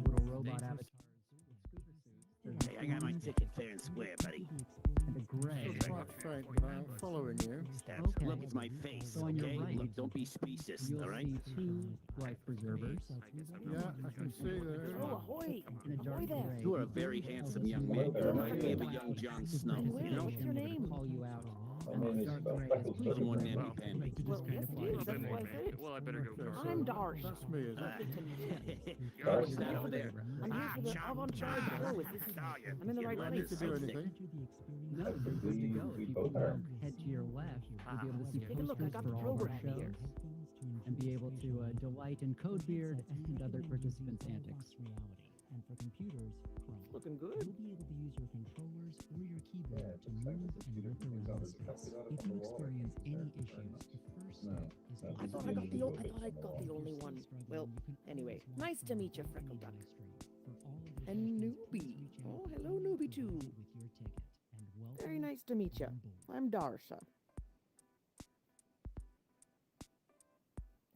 Little robot avatars. Hey, I got my ticket fair and square, buddy. And a gray. Quite faint, but I'm following you. Steps. Okay. Look, it's my face, So on your okay? right, Look, don't be specious, You'll all right? see two life preservers. Yeah, I can see there. Oh, ahoy! In a dark Ahoy there! gray. You are a very handsome young man. You remind me of a young Jon Snow, you know? What's your name? Call you out. My And name the is dark gray Freckles. is Little more namby-pamby. Well, yes, it is. That's why I said it. Well, I better go. Okay, I'm so Darsh. That's me, is it? What's that over there? I'm here for the avant-garde show. I'm in the right Do I need place. to do anything? No, you're good to go. If you both can are. head to your left, you'll be able to see Take a look, I posters got for the all of our program here. shows and be able to delight in Codebeard and other participants' antics. And for computers, Chrome. Looking good. You'll be able to use your controllers or your keyboard Yeah, it to looks like move it's a and computer work from around Mythos. the It's space. copied out If of you the wall. experience any Fair issues, enough. the first No, step is that's I to thought I got the only one. Well, anyway, nice to meet you, Freckle Duck. And Newbie. Oh, hello, Newbie too. Very nice to meet you. I'm Darsha.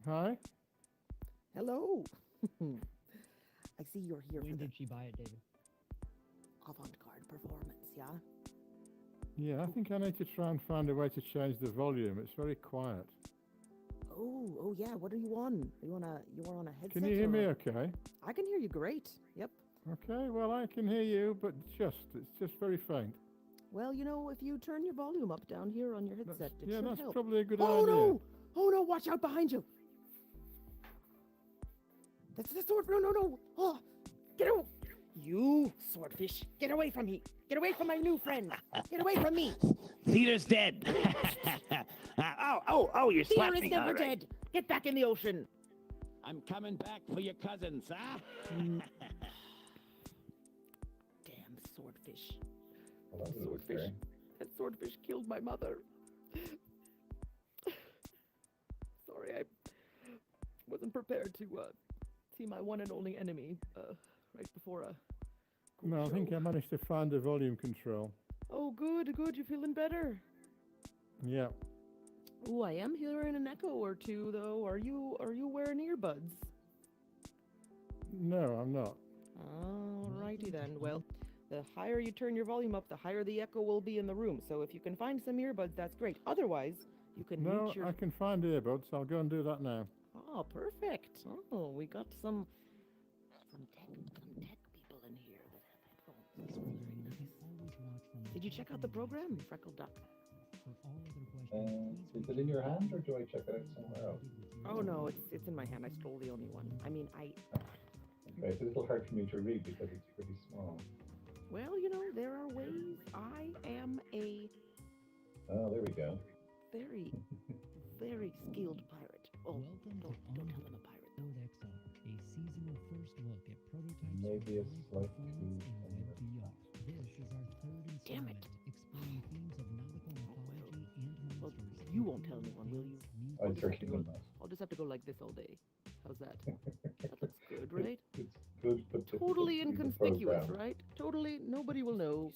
Hi? Hello. I see you're here for When the did she buy it, David? avant-garde performance, yeah? Yeah, I think I need to try and find a way to change the volume. It's very quiet. Oh yeah. What are you on? You on a headset? Can you hear or me a- okay? I can hear you great. Yep. Okay, well, I can hear you, but it's just very faint. Well, if you turn your volume up down here on your headset, it Yeah, should that's help. probably a good Oh idea. no! Oh no! Watch out behind you! That's the sword. No! Oh, get out! You swordfish! Get away from me! Get away from my new friend! Get away from me! Peter's dead. oh, you Fear slapped is me. never All right. dead. Get back in the ocean. I'm coming back for your cousins, huh? Damn swordfish! Well, that was Swordfish. scary. That swordfish killed my mother. Sorry, I wasn't prepared to see my one and only enemy right before a. No, I think I managed to find the volume control. Oh, good. You feeling better? Yeah. Oh, I am hearing an echo or two, though. Are you wearing earbuds? No, I'm not. Alrighty then. Well, the higher you turn your volume up, the higher the echo will be in the room. So if you can find some earbuds, that's great. Otherwise, you can No, mute your. I can find earbuds. I'll go and do that now. Oh, perfect. Oh, we got some tech people in here that have headphones. This one's very nice. Did you check out the program, Freckle Duck? Is it in your hand, or do I check it out somewhere else? Oh no, it's in my hand. I stole the only one. I mean, Okay, it's a little hard for me to read because it's pretty small. well, there are ways. I am a Oh, there we go. very, very skilled pirate. Oh, don't tell them I'm a pirate. OnBoardXR, a seasonal first look at prototypes Maybe a for slight performance tweak in on your WebVR. This is our third Damn installment, exploring themes of nautical mythology and Well, monsters. you won't tell anyone, will you? I certainly will not. I'll just have to go like this all day. How's that? That looks good, right? It's good, but Totally it's in the inconspicuous, program. right? Totally, nobody will know.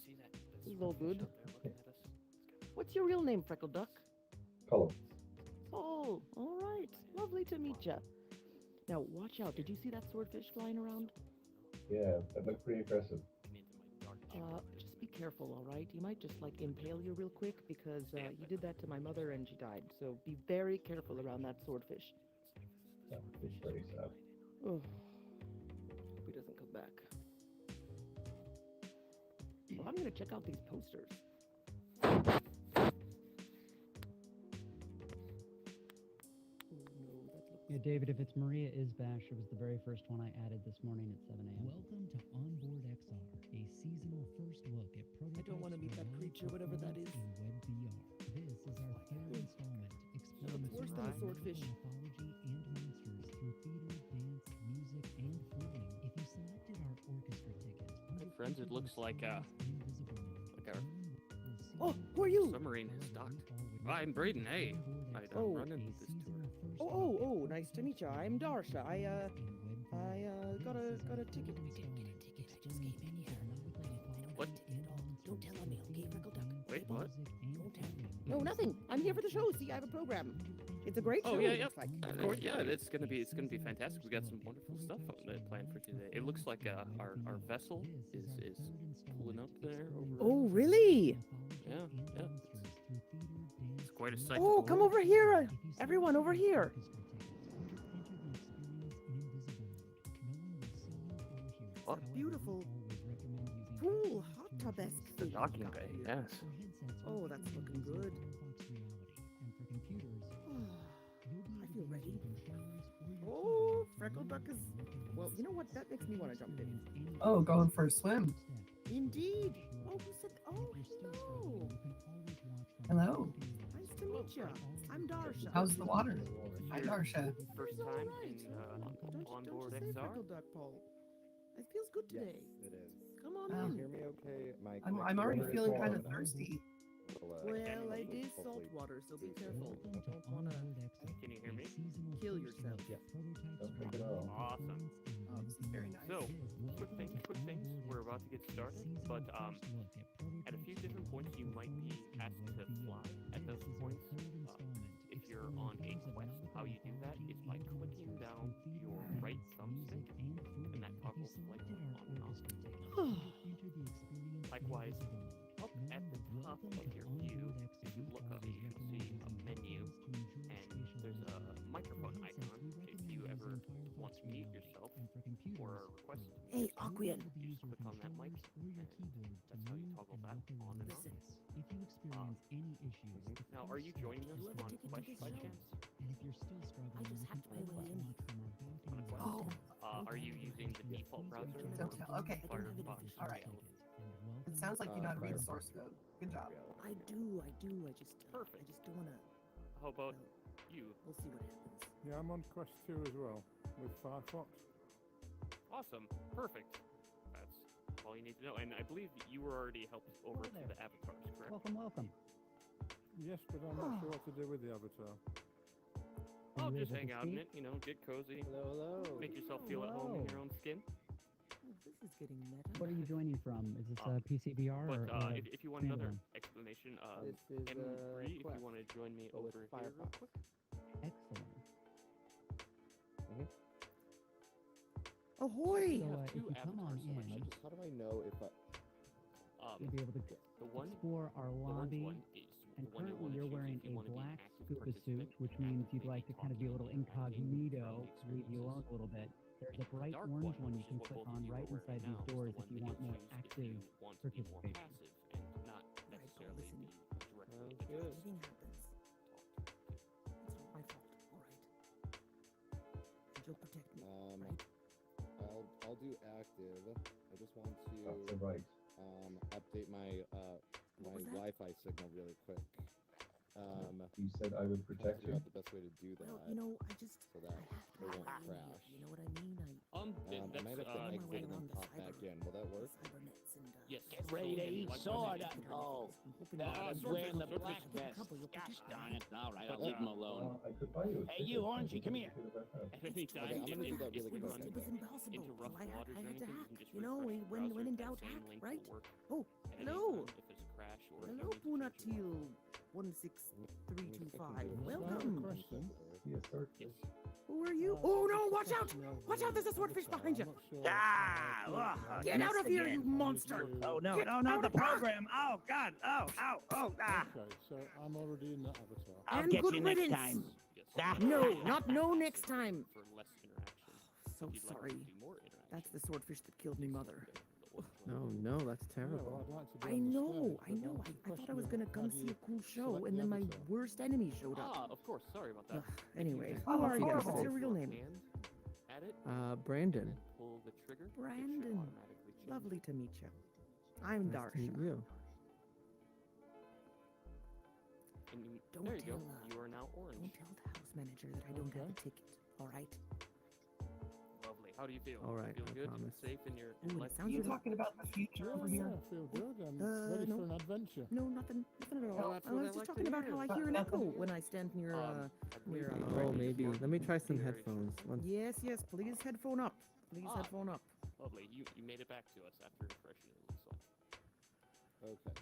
This is all good. What's your real name, Freckle Duck? Column. Oh, all right. Lovely to meet ya. Now, watch out. Did you see that swordfish flying around? Yeah, that looked pretty aggressive. Just be careful, all right? He might just, like, impale you real quick because he did that to my mother and she died. So be very careful around that swordfish. That would be very sad. Oh, hope he doesn't come back. Well, I'm gonna check out these posters. Yeah, David, if it's Maria Isbash, it was the very first one I added this morning at 7 a.m. Welcome to OnBoardXR, a seasonal first look at prototypes. I don't want to meet that creature, whatever that is. In WebVR. This is our third installment, exploring It's worse than a swordfish. mythology and monsters through theater, dance, music, and fooling. If you selected our orchestra ticket, Hey, friends, it looks like our Oh, who are you? submarine has docked. I'm Braden. Hey, I'm Oh. running this tour. Oh, nice to meet you. I'm Darsha. I got a ticket. What? Don't tell on me, okay, Freckle Duck? Wait, what? Don't tell. No, nothing. I'm here for the show. See, I have a program. It's a great show. Oh yeah, it yeah. looks like. Of course, yeah. It's gonna be fantastic. We got some wonderful stuff planned for today. It looks like our vessel is pulling up there. Oh, really? Yeah. It's quite a sight. Oh, to come behold. over here. Everyone over here. What? Beautiful pool, hot tub-esque The thing docking got bay. here. Yes. Oh, that's looking good. I feel ready. Oh, Freckle Duck is... Well, you know what? That makes me want to jump in. Oh, going for a swim. Indeed. Oh, who said... Oh, hello. Hello. Nice to meet you. I'm Darsha. How's the water? Hi, Darsha. First It's all time right. in Don't you OnBoard say, XR. Freckle Duck, Paul. It feels good today. It is. Come on Wow. in. Hear me okay? My I'm already Very feeling cold. kind of thirsty. Well, it is salt water, so be careful. You don't want to Can you hear me? kill yourself. Don't think at all. Awesome. Oh, this is very nice. So, quick things. We're about to get started, but at a few different points you might be asked to fly. At those points, if you're on a quest, how you do that is by clicking down your right thumbstick, and that toggles flight on and off. Likewise, up at the top of your view, if you look up, you can see a menu, and there's a microphone icon. If you ever want to mute yourself or request, Hey, Aquaian. you just click on that mic, and that's how you toggle that on and off. If you experience any issues, Now, are you joining us on Quest by chance? and if you're still struggling, I just hacked my way in. On a Quest? Oh, Are you using the default browser? Don't tell. Okay. Firefox? All right. It sounds like you know how to read source code. Good job. I do. I just... Perfect. I just don't want to... How about you? We'll see what happens. Yeah, I'm on Quest 2 as well, with Firefox. Awesome. Perfect. That's all you need to know. And I believe you were already helped over to the avatars, correct? Welcome. Yes, but I'm not sure what to do with the avatar. Oh, you just able to hang out in speak? it, you know, get cozy, Hello. make yourself feel at home in your own skin. Oh, this is getting meta. What are you joining from? Is this Um, PCVR But or if you want another standalone? explanation, This is M3, if you Quest. want to join me But with over here real Firefox. quick. Excellent. Ahoy! So have if two you come on avatar selections. in, How do I know if I... you'll be able to The one, explore our the orange lobby. one is And the one you currently want to you're choose wearing if you a want to be an black active scuba suit, participant which and means you'd maybe like to kind of be a little talking about incognito, the leave you alone a little bit. There's a bright dark orange one which you can is what click both on of you right are wearing inside these now, is the doors one if you that want you'll more choose if active you want to be more participation. passive and not necessarily listen. be directly Sounds good. Anything happens. It's not my fault. All right. And you'll protect me, right? I'll do active. I just want That's to the right. update my What was that? Wi-Fi signal really quick. You said I would Trying to protect figure you. out the best way to do that. Well, you know, I just... So that I hacked it my won't way in here, crash. You know what I mean? I might have to I exit and then pop back in. Will that work? Cybernets and, yes. Get ready to eat sword. Oh, Swordfish, wearing the swordfish. black vest. Gosh darn it. All right, I'll leave him alone. I could buy you a Hey, ticket. you, Orangey, come here. At any time, I'm gonna do that if really you quick. run It was impossible. into rough So I waters had or to anything, you hack. can just You know, refresh the when browser. in That doubt, same hack, link right? will work Oh, at any hello. time if there's a crash or if you Hello, need to change your Punatil 16325. I have a Welcome. question. Be a swordfish. Yes. Who are you? Oh no! Watch out! Watch out! There's a swordfish behind you. Get out of here, you monster! Oh no, Get no, not out the of- ah! program. Oh God. Oh, ow, oh, ah. Okay, so I'm already in that avatar. I'll And get good you next riddance. time. Yes. Ah. No, not no next time. For less interaction. So If you'd like to sorry. do more interaction, That's the swordfish that killed me mother. Oh no, that's Yeah, well, terrible. I'd like to I be on the know, stage, I but know. that's the I thought I question was of gonna how come do see you a cool show, select and the then my avatar? worst enemy showed up. Ah, of course. Sorry about that. Ugh, anyway, Oh, who are you? horrible. What's your real name? At it, Brandon. and pull the trigger. it should Brandon. automatically change. Lovely to meet you. I'm Nice to meet Darsha. you. And you, Don't there you go. tell, You are now orange. Don't tell the house manager that I don't have a ticket. All right. Lovely. How do you feel? All right, Feel I good? promise. Safe in your Ooh, life? it sounds You really... talking about the future over Yeah, here? I feel good. I'm ready no. for an adventure. No, nothing at all. Well, that's I what I was just like to talking about how I hear. hear an Nothing. echo when I stand near. I believe near, you Oh, are Oh, ready maybe. for Let me try some Pier. headphones. Yes, yes. Please headphone up. Please Ah. headphone up. Lovely. You made it back to us after refreshing, it looks like. Okay.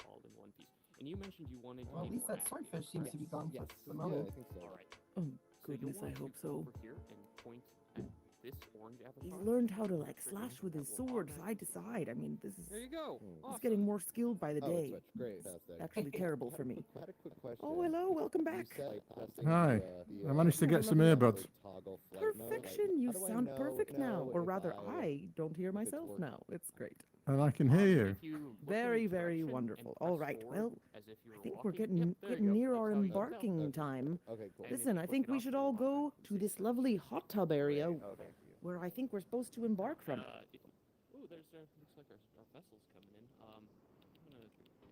All in one piece. And you mentioned you wanted to Well, be at least more that active. swordfish seems to be gone Yes. for the Yeah, moment. I think so. All right. Oh, So you'll goodness, I want hope to so. Over here and point at this orange avatar. He's learned how to like Trigger slash with that his will sword side automatically- to side. I mean, this is There you go. Hmm. he's Awesome. getting more skilled by the Oh, day. switch. Great. Fantastic. Actually, terrible for me. I had a quick question. Oh, hello, welcome You back. said pressing Hi. the, I managed to get some lovely. earbuds. toggle flight mode, like, Perfection. You how do I sound know perfect now, or if rather, I- I don't hear it's myself working? now. It's great. And I can hear you. If you look in Very, the very direction and wonderul. press All right, forward well, as if you I were think we're walking. getting Yep, there you getting go. near That's our how you tell. embarking Okay. time. Okay, cool. And if Listen, you I flick think it we off, should it'll all go automatically to this save. lovely hot tub area Oh, thank you. where I think we're supposed to embark from. Ooh, there's looks like our vessel's coming in. I'm gonna make sure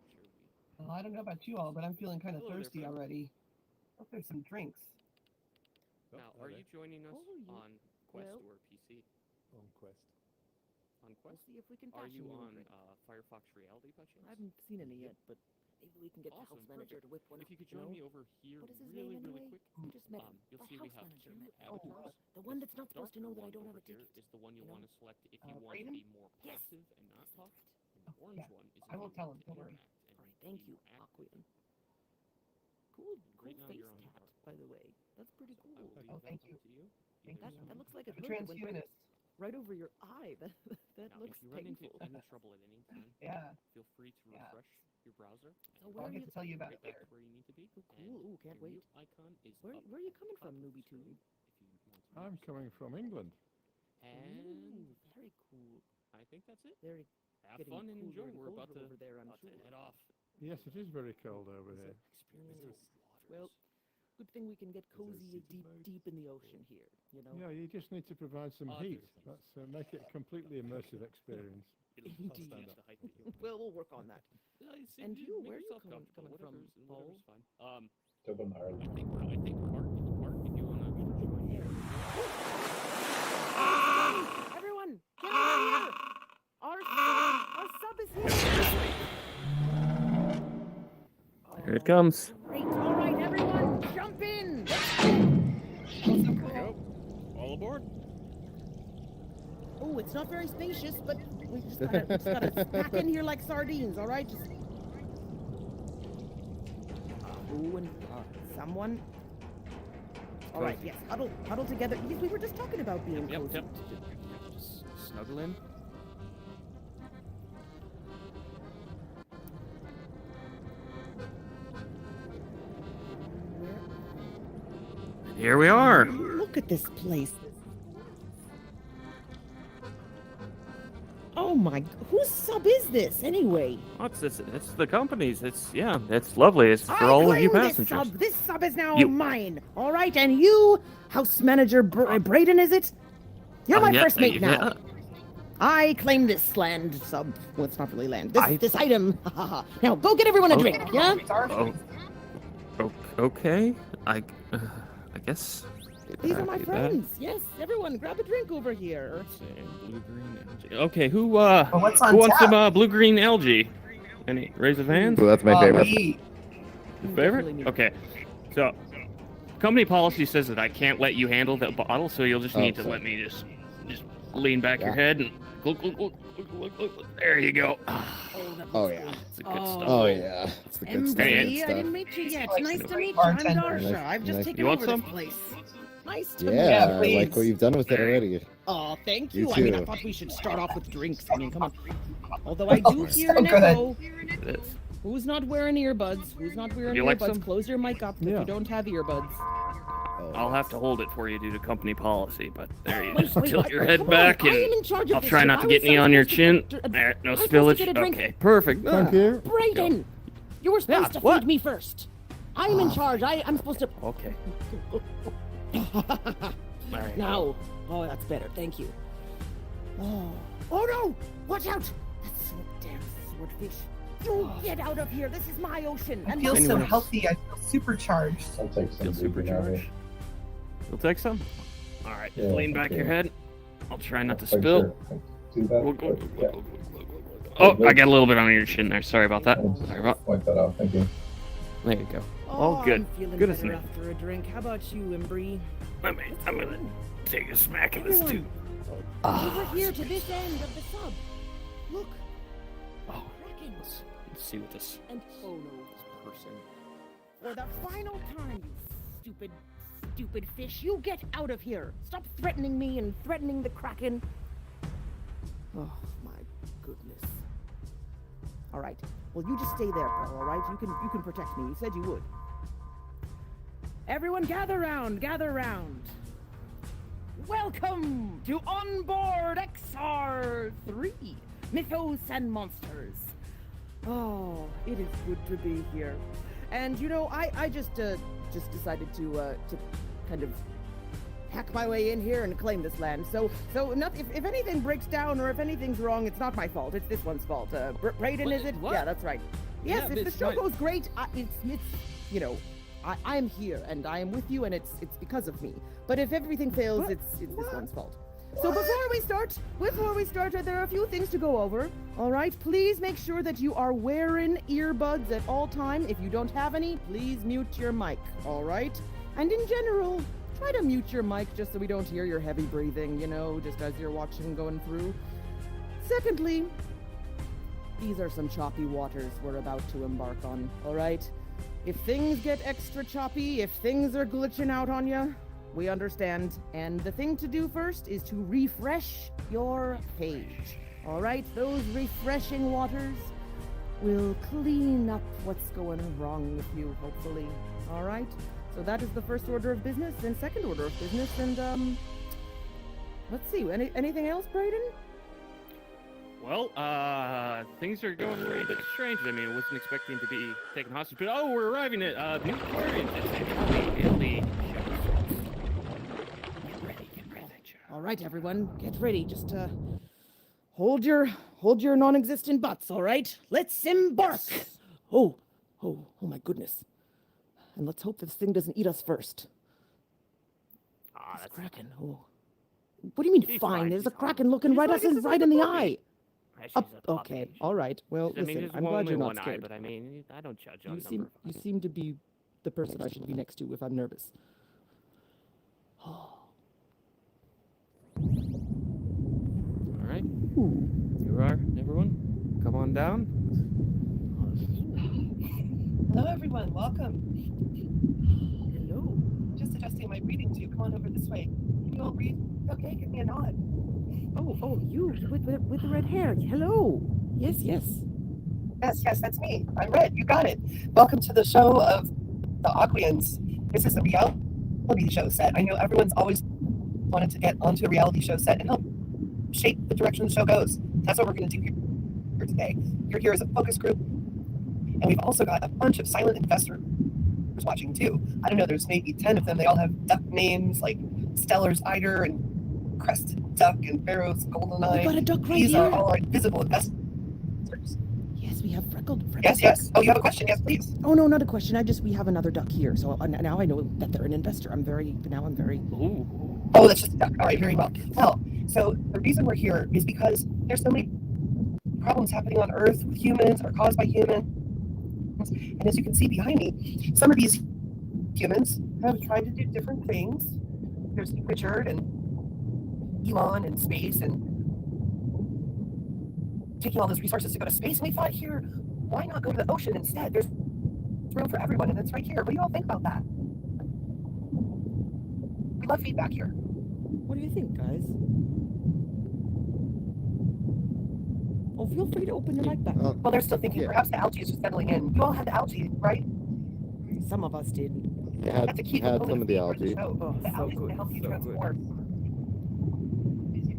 we. Well, I don't know about you all, but I'm feeling kind of Hello there, thirsty friend. already. Hope there's some drinks. Now, are you joining us Oh, you- on Quest well- or PC? On Quest. On We'll Quest? see if we can Are fashion you you a on drink. Firefox Reality by chance? I haven't seen any yet, but maybe we can get the Awesome, house manager perfect. to whip one If up. you could you join know? me over here What is his really, name really anyway? quick, I just met him. you'll My see we house have manager two met me. avatars. The one that's not supposed to know that I Darker don't have one a over here ticket. is the one you you want know? to select if you want to Brayden? be more Yes. passive and not Yes, talk. that's The orange Yeah, one is I will if you tell want him, to don't worry. interact and All right, thank be you, more active. Aquaian. Cool Right now face you're on tat, dark. by the way. That's pretty So I cool. will leave Oh, that thank up you. to you. Thank Either That, you. you that want looks like A a hood that went transhumanist. right over your eye. That Now, looks if you run into painful. any trouble at any time, Yeah. feel free to Yeah. refresh your browser. So and where I'll are get you? to tell you about right it back later. to where you need to be. Oh, cool. and Ooh, can't your wait. mute icon is Where up are you coming top from, of the Newbie screen Tube? if you want to I'm use coming from England. And Ooh, very cool. I think that's it. Very Have getting fun and cooler enjoy. and We're about colder to, over there, I'm sure. head off. Yes, it is very cold over here. Experience Well, good thing we can get cozy deep in the ocean here, you know? Yeah, you just need to provide some heat. there's- That's make it a completely immersive experience. Indeed. Stand up. The height that you want. Well, we'll work on that. And Just you, make where are you yourself coming comfortable, from, whatever's fine. Dublin, I Ireland. think Mark, if you wanna join here. Everyone, get over here! Our sub is here! Here it comes. Great, all right, everyone, jump in! All aboard. Oh, it's not very spacious, but we just gotta pack in here like sardines, all right? Just... Ooh, and someone. All right, yes, huddle together. Yes, we were just talking about being Yep. cozy. Just snuggle in. Here we are. Look at this place. Oh my, whose sub is this anyway? It's the company's. It's lovely. It's for I all of you claim passengers. This sub is now You- mine. All right, and you, house manager Brayden, is it? You're my first mate now. I claim this land sub. Well, it's not really land. This item. Now go get everyone a Oh. drink. Yeah. Okay. I guess. These are my Do that. friends. Yes, everyone, grab a drink over here. Blue green algae. Okay, who what's on who wants tap? some blue green algae? Any raise of hands? Ooh, that's my favorite. Me. Your Definitely favorite? me. Okay. So, company policy says that I can't let you handle that bottle, so you'll just Oh, need to sorry. let me just lean back your Yeah. head and Glug, glug, glug, glug, glug, glug. There you go. Oh yeah. It's a good stuff. Oh yeah. It's the good stuff. Hey, Good I stuff. didn't meet you yet. Like Nice some to great meet you. I'm bartender. Darsha. I've just Nice- taken You want over this some? place. Nice to meet Yeah, I please. like what you've done with it already. Oh, thank You you. I mean, I too. thought we should start off with drinks. I mean, come on. Although I do hear so an good. echo. It is. Who's not wearing earbuds? Who's not wearing You like earbuds? some? Close your mic up if Yeah. you don't have earbuds. Oh, I'll have to hold it for you due to company policy, but there you Wait, just wait, tilt what? your Come head on, back I am and in charge of I'll this try shit. not I to was get any on your supposed to chin. get a- There, no I was supposed to spillage. get a drink. Okay, perfect. Thank you. Brayden, you were supposed to what? feed me first. I'm in charge. I'm supposed to. Okay. There you Now, oh, that's better. Thank you. Oh no! Watch out! That's so damn swordfish. You get out of here. This is my ocean. I And feel so Anyone else? healthy. I feel supercharged. I'll take some. Feel supercharged. You'll take some? Alright, Yeah, lean back okay. your head. I'll try not to Like, spill. sure. Do that. Glug, glug, but, glug, yeah. glug, glug, glug, glug. Oh, I got a little bit on your chin there. Sorry about that. I'll just Sorry about. Wipe that off. Thank you. There you go. Oh, All good. I'm feeling Good as better new. after a drink. How about you, Embry? I'm gonna take a smack of this too. Over here to this end of the sub. Look, Oh, Kraken. let's see what this And oh no, person. for the final time, you stupid fish, you get out of here. Stop threatening me and threatening the Kraken. Oh my goodness. All right. Well, you just stay there, pal. All right. You can protect me. You said you would. Everyone, gather round. Gather round. Welcome to OnBoardXR 3, Mythos and Monsters. Oh, it is good to be here. And you know, I just decided to kind of hack my way in here and claim this land. So if anything breaks down or if anything's wrong, it's not my fault. It's this one's fault. Brayden, is it? What? Yeah, that's right. Yes, Yeah, if the it's show right. goes great, it's you know, I'm here and I am with you, and it's because of me. But if everything fails, it's this one's fault. So before we start, there are a few things to go over. All right, please make sure that you are wearing earbuds at all time. If you don't have any, please mute your mic. All right, and in general, try to mute your mic just so we don't hear your heavy breathing. You know, just as you're watching going through. Secondly, these are some choppy waters we're about to embark on. All right, if things get extra choppy, if things are glitching out on you, we understand, and the thing to do first is to refresh your page. All right, those refreshing waters will clean up what's going wrong with you, hopefully. All right, so that is the first order of business, and second order of business, and let's see, anything else, Brayden? Well, things are going a bit strange. I mean, I wasn't expecting to be taken hostage, but oh, we're arriving at the Aquarians. It'll be Get ready, All right, everyone, get ready. Just hold your non-existent butts. All right, let's embark. Oh my goodness! And let's hope this thing doesn't eat us first. Ah, This Kraken. Oh, what do you mean He's fine? fine, There's a he's Kraken fine. looking He's right fine, us he's in, just right a in the puppy. eye. She's Up. a puppy. Okay. All right. Well, I mean, listen. there's I'm glad only you're not one eye, scared. but I mean, I don't judge on You seem to be the person I should be next to if I'm nervous. All right. Here we are, everyone. Come on down. Hello, everyone. Welcome. Hello. Just adjusting my breathing tube. Come on over this way. Can you all breathe? Okay, give me a nod. Oh, you with the red hair. Hello. Yes. Yes, that's me. I'm Red. You got it. Welcome to the show of the Aquaians. This is a reality show set. I know everyone's always wanted to get onto a reality show set and help shape the direction the show goes. That's what we're going to do here today. You're here as a focus group, and we've also got a bunch of silent investors watching too. I don't know, there's maybe 10 of them. They all have duck names like Stellar's Eider and Crested Duck and Pharaoh's Golden Eye. We got a duck right These here. are all our invisible investors. Yes, we have freckled. Yes. Oh, you have a question? Yes, please. Oh no, not a question. We have another duck here, so now I know that they're an investor. I'm very. Ooh. Oh, that's just a duck. All right, very well. Well, so the reason we're here is because there's so many problems happening on Earth with humans or caused by humans. And as you can see behind me, some of these humans have tried to do different things. There's Richard and Elon and space and taking all those resources to go to space, and we thought, here, why not go to the ocean instead? There's room for everyone, and it's right here. What do you all think about that? We love feedback here. What do you think, guys? Oh, feel free to open your mic back. Well, they're still thinking perhaps the algae is just settling in. You all had the algae, right? Some of us did. Yeah, Have to keep had it some of the for algae. show. Oh, The so algae is good, to help you so good. transform.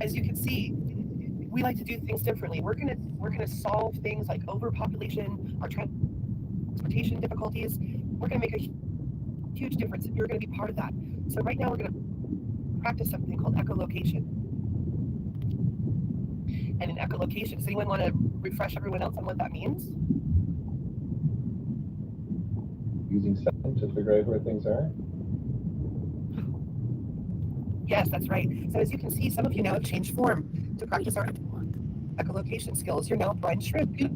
As you can see, we like to do things differently. We're gonna solve things like overpopulation, our transportation difficulties. We're gonna make a huge difference, and you're gonna be part of that. So right now we're gonna practice something called echolocation. And in echolocation, does anyone want to refresh everyone else on what that means? Using sound to figure out where things are. Yes, that's right. So as you can see, some of you now have changed form to practice our echolocation skills. You're now blind shrimp. You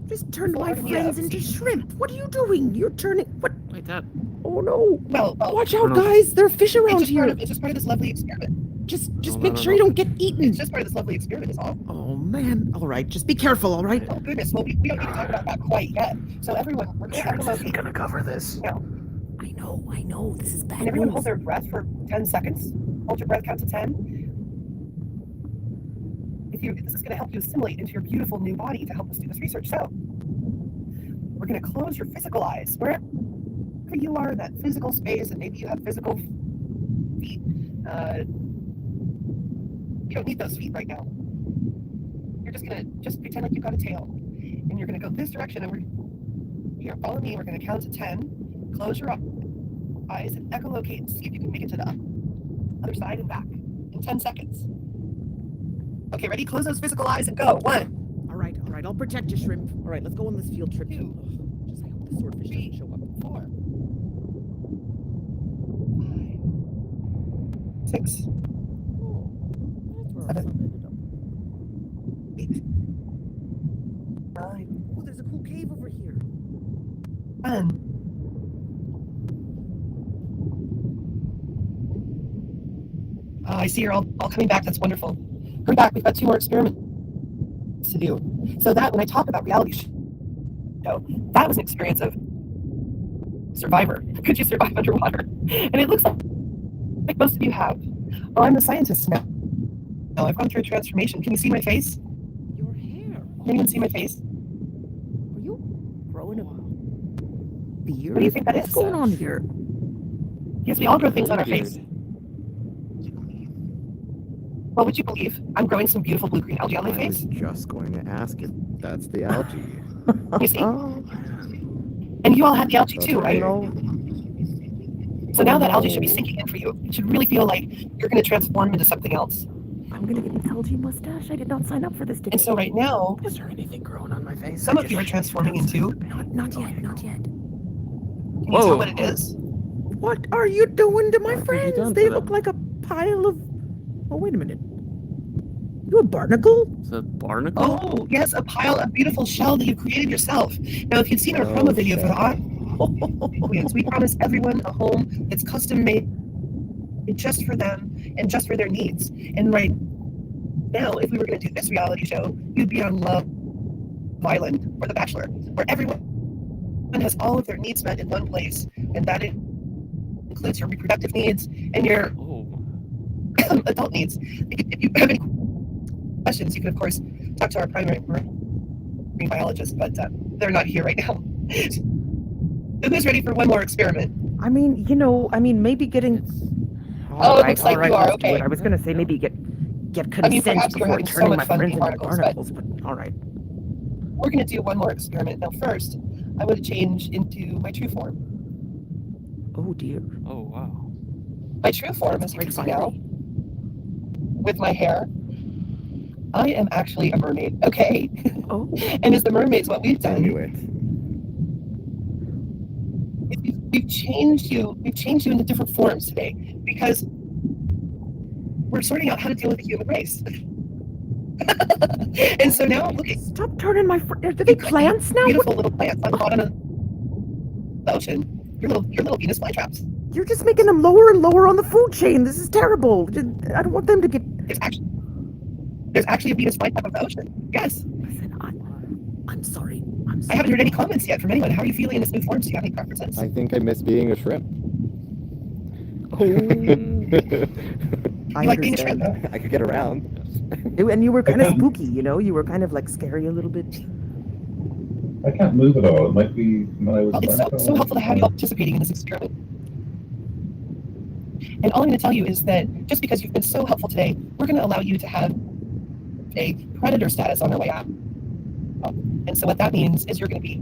Just turned my Artemia friends of into sea. shrimp. What are you doing? You're turning. What? Wait, that. Oh no! Well, Watch out, guys! There are fish around it's here. just part of this lovely experiment. Just No, make no, sure no. you don't get eaten. It's just part of this lovely experiment, is all. Oh man! All right, just be careful. All right. Oh goodness, well we don't need to talk about that quite yet. So everyone, we're going to echolocate. gonna cover this. Now, I know. This is bad can everyone news. hold their breath for 10 seconds? Hold your breath, count to 10. This is going to help you assimilate into your beautiful new body to help us do this research. So, we're going to close your physical eyes. Wherever you are in that physical space, and maybe you have physical feet. You don't need those feet right now. You're just going to pretend like you've got a tail. And you're going to go this direction, and here, follow me. We're going to count to 10. Close your eyes and echolocate and see if you can make it to the other side and back in 10 seconds. Okay, ready? Close those physical eyes and go. 1. All right. I'll protect you, shrimp. All right, let's go on this field trip. 2. Just I hope the swordfish doesn't show up. 4. 5. 6. Oh, that's where our 7. son ended up. 8. 9. Oh, there's a cool cave over here. 10. I see you're all coming back. That's wonderful. Hurry back. We've got 2 more experiments to do. So that when I talk about reality show, that was an experience of survivor. Could you survive underwater? And it looks like most of you have. Well, I'm the scientist now. I've gone through a transformation. Can you see my face? Your hair. Can anyone see my face? Are you growing a beard? What do you think that What's is? going on here? Yes, we all grow things on our face. What would you believe? I'm growing some beautiful blue-green algae on my I was face. just going to ask if that's the algae. You see? Oh, And you all had the algae too, right? no. So now that algae should be sinking in for you. It should really feel like you're going to transform into something else. I'm gonna get an algae mustache. I did not sign up for this today. And so right now, Is there anything growing on my face? some of you are transforming into. Not yet. Can you Whoa. tell what it is? What are you doing to my What have you friends? done They to look them? like a pile of. Oh, wait a minute. You a barnacle? It's a barnacle? Oh, yes, a pile of beautiful shell that you created yourself. Now, if you've seen our promo video for the Aquaians, we promise everyone a home that's custom made just for them and just for their needs. And right now, if we were going to do this reality show, you'd be on Love Island or The Bachelor, where everyone has all of their needs met in one place, and that includes your reproductive needs and your Oh. adult needs. If you have any questions, you can, of course, talk to our primary marine biologist, but they're not here right now. So who's ready for one more experiment? I mean, maybe getting. Oh, it looks like you are, let's do okay. it. I was gonna say maybe get I mean, consent perhaps you're before having so turning much my fun friends being into barnacles, but barnacles, but all right. we're going to do one more experiment. Now, first, I want to change into my true form. Oh dear. Oh, wow. My true form, as you can see now, with my hair, I am actually a mermaid, okay? Oh. And as the mermaids, what we've done, Anyway, we've changed you into different forms today because we're sorting out how to deal with the human race. And so now, look at Stop turning my friends. Are they plants now? beautiful little plants on the bottom of the ocean. Your little Venus flytraps. You're just making them lower and lower on the food chain. This is terrible. I don't want them to get. It's actually There's actually a Venus flytrap of the ocean. Yes. Listen, I'm sorry. I haven't heard any comments yet from anyone. How are you feeling in this new form? Do you have any preferences? I think I miss being a shrimp. You like being a shrimp? I could get around. And you were kind of spooky, you know? You were kind of like scary a little bit. I can't move at all. It might be when I was. Well, it's so helpful to have you all participating in this experiment. And all I'm going to tell you is that just because you've been so helpful today, we're going to allow you to have a predator status on our way out. And so what that means is you're going to be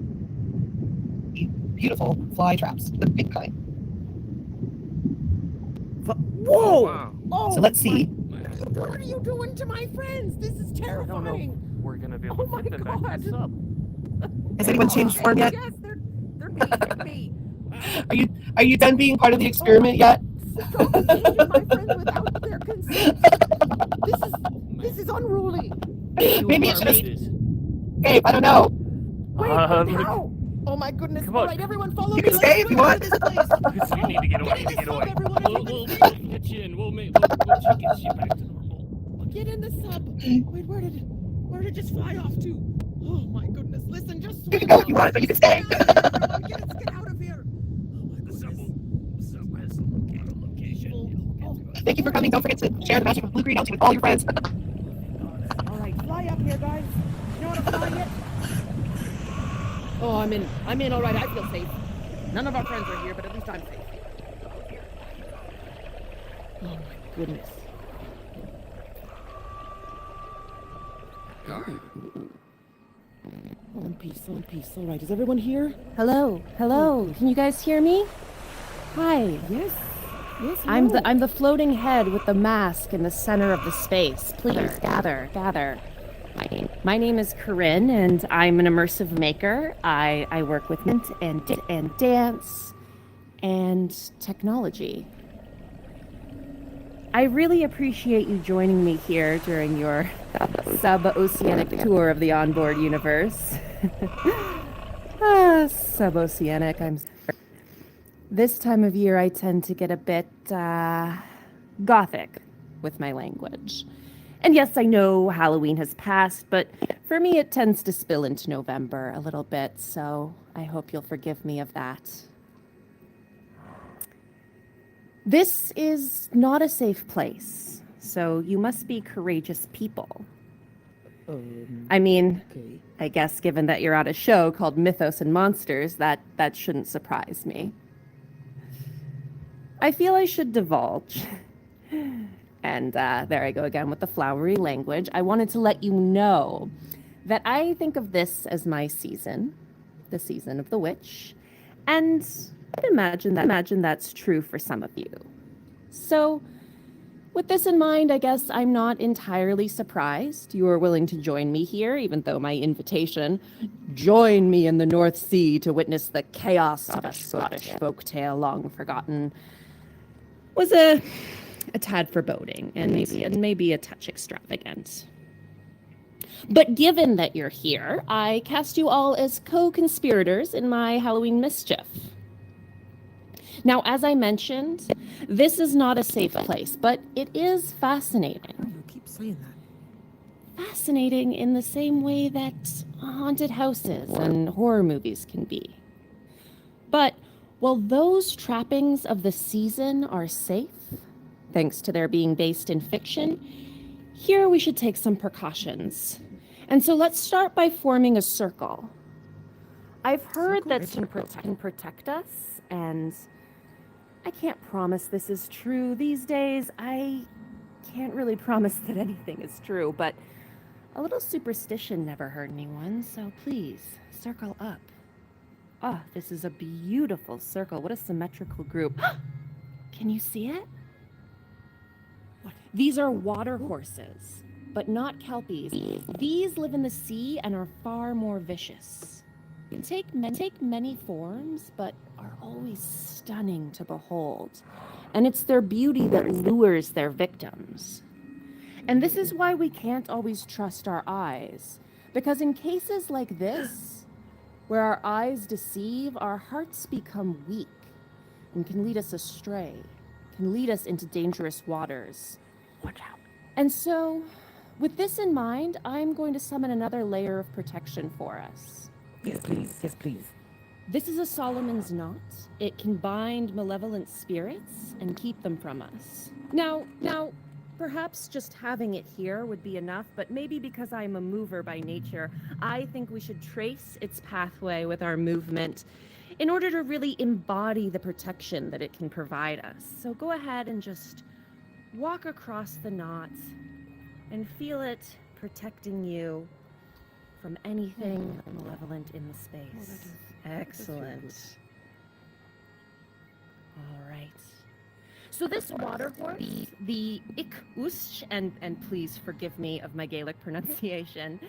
beautiful fly traps, the big kind. Whoa! Wow. Oh, So let's see. what are you doing to my friends? This is I don't know. terrifying. We're gonna be able Oh to fit them back in the God. sub. Has anyone changed form yet? Yes, they're beating me. Are you done being part of the experiment yet? Stop changing my friends without their consent. This is unruly. Maybe you should have. Babe, I don't know. Wait, how? Oh my goodness! Come All on. right, everyone, follow You me. can stay if you want. This place. We need to get away. Get in the sub, everyone. We'll pitch in. We'll check his shit back to normal. Get in the sub. Wait, where did it just fly off to? Oh my goodness! Listen, just You can go if you want, but you can stay. Get out of here! Oh my The sub goodness. has a location. Thank you for coming. Don't forget to share the magic of blue green algae with all your friends. All right, fly up here, guys. You know how to fly yet? Oh, I'm in. All right, I feel safe. None of our friends are here, but at least I'm safe. Oh my goodness. One piece. All right, is everyone here? Hello. Can you guys hear me? Hi. Yes. I'm the floating head with the mask in the center of the space. Please gather. My name is Corinne, and I'm an immersive maker. I work with mint and dance and technology. I really appreciate you joining me here during your sub-oceanic tour of the onboard universe. Sub-oceanic, This time of year I tend to get a bit gothic with my language. And yes, I know Halloween has passed, but for me it tends to spill into November a little bit, so I hope you'll forgive me of that. This is not a safe place, so you must be courageous people. I mean, Okay. I guess given that you're at a show called Mythos and Monsters, that shouldn't surprise me. I feel I should divulge. And there I go again with the flowery language. I wanted to let you know that I think of this as my season, the season of the witch, and I'd imagine that's true for some of you. So, with this in mind, I guess I'm not entirely surprised you are willing to join me here, even though my invitation, join me in the North Sea to witness the chaos of a Scottish folktale long forgotten, was a tad foreboding and maybe a touch extravagant. But given that you're here, I cast you all as co-conspirators in my Halloween mischief. Now, as I mentioned, this is not a safe place, but it is fascinating. You keep saying that. Fascinating in the same way that haunted houses and horror movies can be. But while those trappings of the season are safe, thanks to their being based in fiction, here we should take some precautions. And so let's start by forming a circle. I've heard that some can protect us, and I can't promise this is true these days. I can't really promise that anything is true, but a little superstition never hurt anyone, so please, circle up. Ah, this is a beautiful circle. What a symmetrical group. Can you see it? These are water horses, but not kelpies. These live in the sea and are far more vicious. Take many forms, but are always stunning to behold. And it's their beauty that lures their victims. And this is why we can't always trust our eyes. Because in cases like this, where our eyes deceive, our hearts become weak and can lead us astray, can lead us into dangerous waters. Watch out. And so, with this in mind, I'm going to summon another layer of protection for us. Yes, please. Yes, please. This is a Solomon's knot. It can bind malevolent spirits and keep them from us. Now, perhaps just having it here would be enough, but maybe because I'm a mover by nature, I think we should trace its pathway with our movement in order to really embody the protection that it can provide us. So go ahead and just walk across the knot and feel it protecting you from anything malevolent in the space. Excellent. All right. So this water horse, the Ik-Ush, and please forgive me of my Gaelic pronunciation,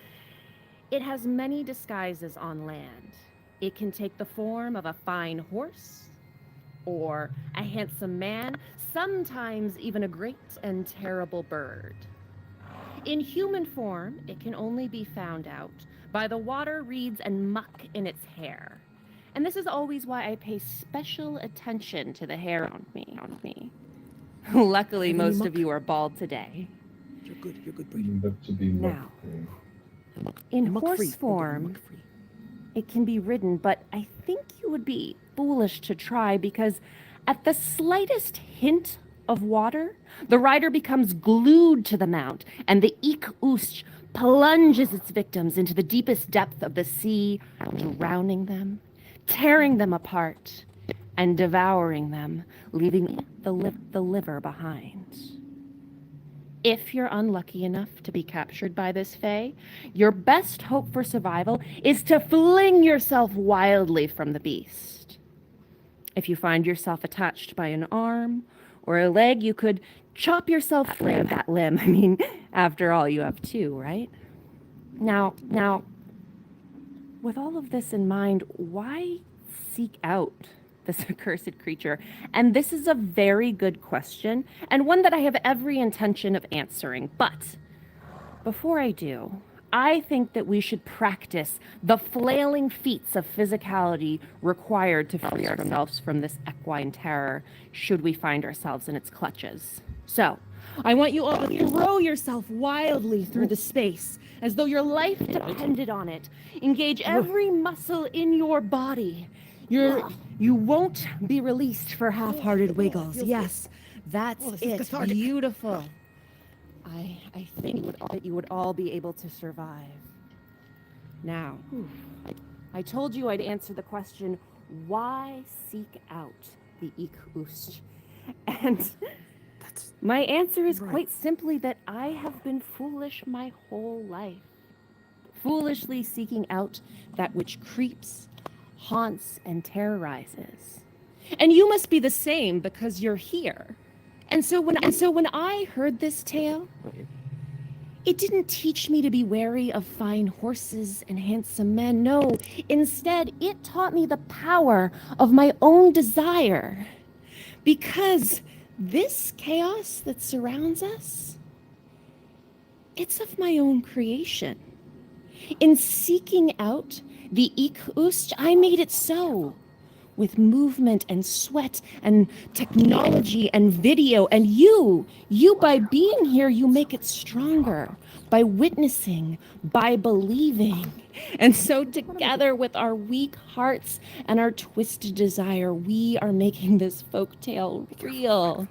it has many disguises on land. It can take the form of a fine horse, or a handsome man, sometimes even a great and terrible bird. In human form, it can only be found out by the water, reeds, and muck in its hair. And this is always why I pay special attention to the hair on me. Luckily, most of you are bald today. You're good, Brayden. But to be Now, muck-free. in Muck-free. horse form, it can be ridden, but I think you would be foolish to try because at the slightest hint of water, the rider becomes glued to the mount, and the Ik-Ush plunges its victims into the deepest depth of the sea, drowning them, tearing them apart, and devouring them, leaving the liver behind. If you're unlucky enough to be captured by this fae, your best hope for survival is to fling yourself wildly from the beast. If you find yourself attached by an arm or a leg, you could chop yourself free of that limb. I mean, after all, you have two, right? Now, with all of this in mind, why seek out this accursed creature? And this is a very good question, and one that I have every intention of answering. But before I do, I think that we should practice the flailing feats of physicality required to free ourselves from this equine terror, should we find ourselves in its clutches. So, I want you all to throw yourself wildly through the space, as though your life depended on it. Engage every muscle in your body. You won't be released for half-hearted wiggles. Yes, that's it. Beautiful. I think that you would all be able to survive. Now, I told you I'd answer the question, why seek out the Ik-Ush? And my answer is quite simply that I have been foolish my whole life. Foolishly seeking out that which creeps, haunts, and terrorizes. And you must be the same because you're here. And so when I heard this tale, it didn't teach me to be wary of fine horses and handsome men. No, instead, it taught me the power of my own desire. Because this chaos that surrounds us, it's of my own creation. In seeking out the Ik-Ush, I made it so. With movement and sweat and technology and video, and you by being here, you make it stronger. By witnessing, by believing. And so together with our weak hearts and our twisted desire, we are making this folktale real.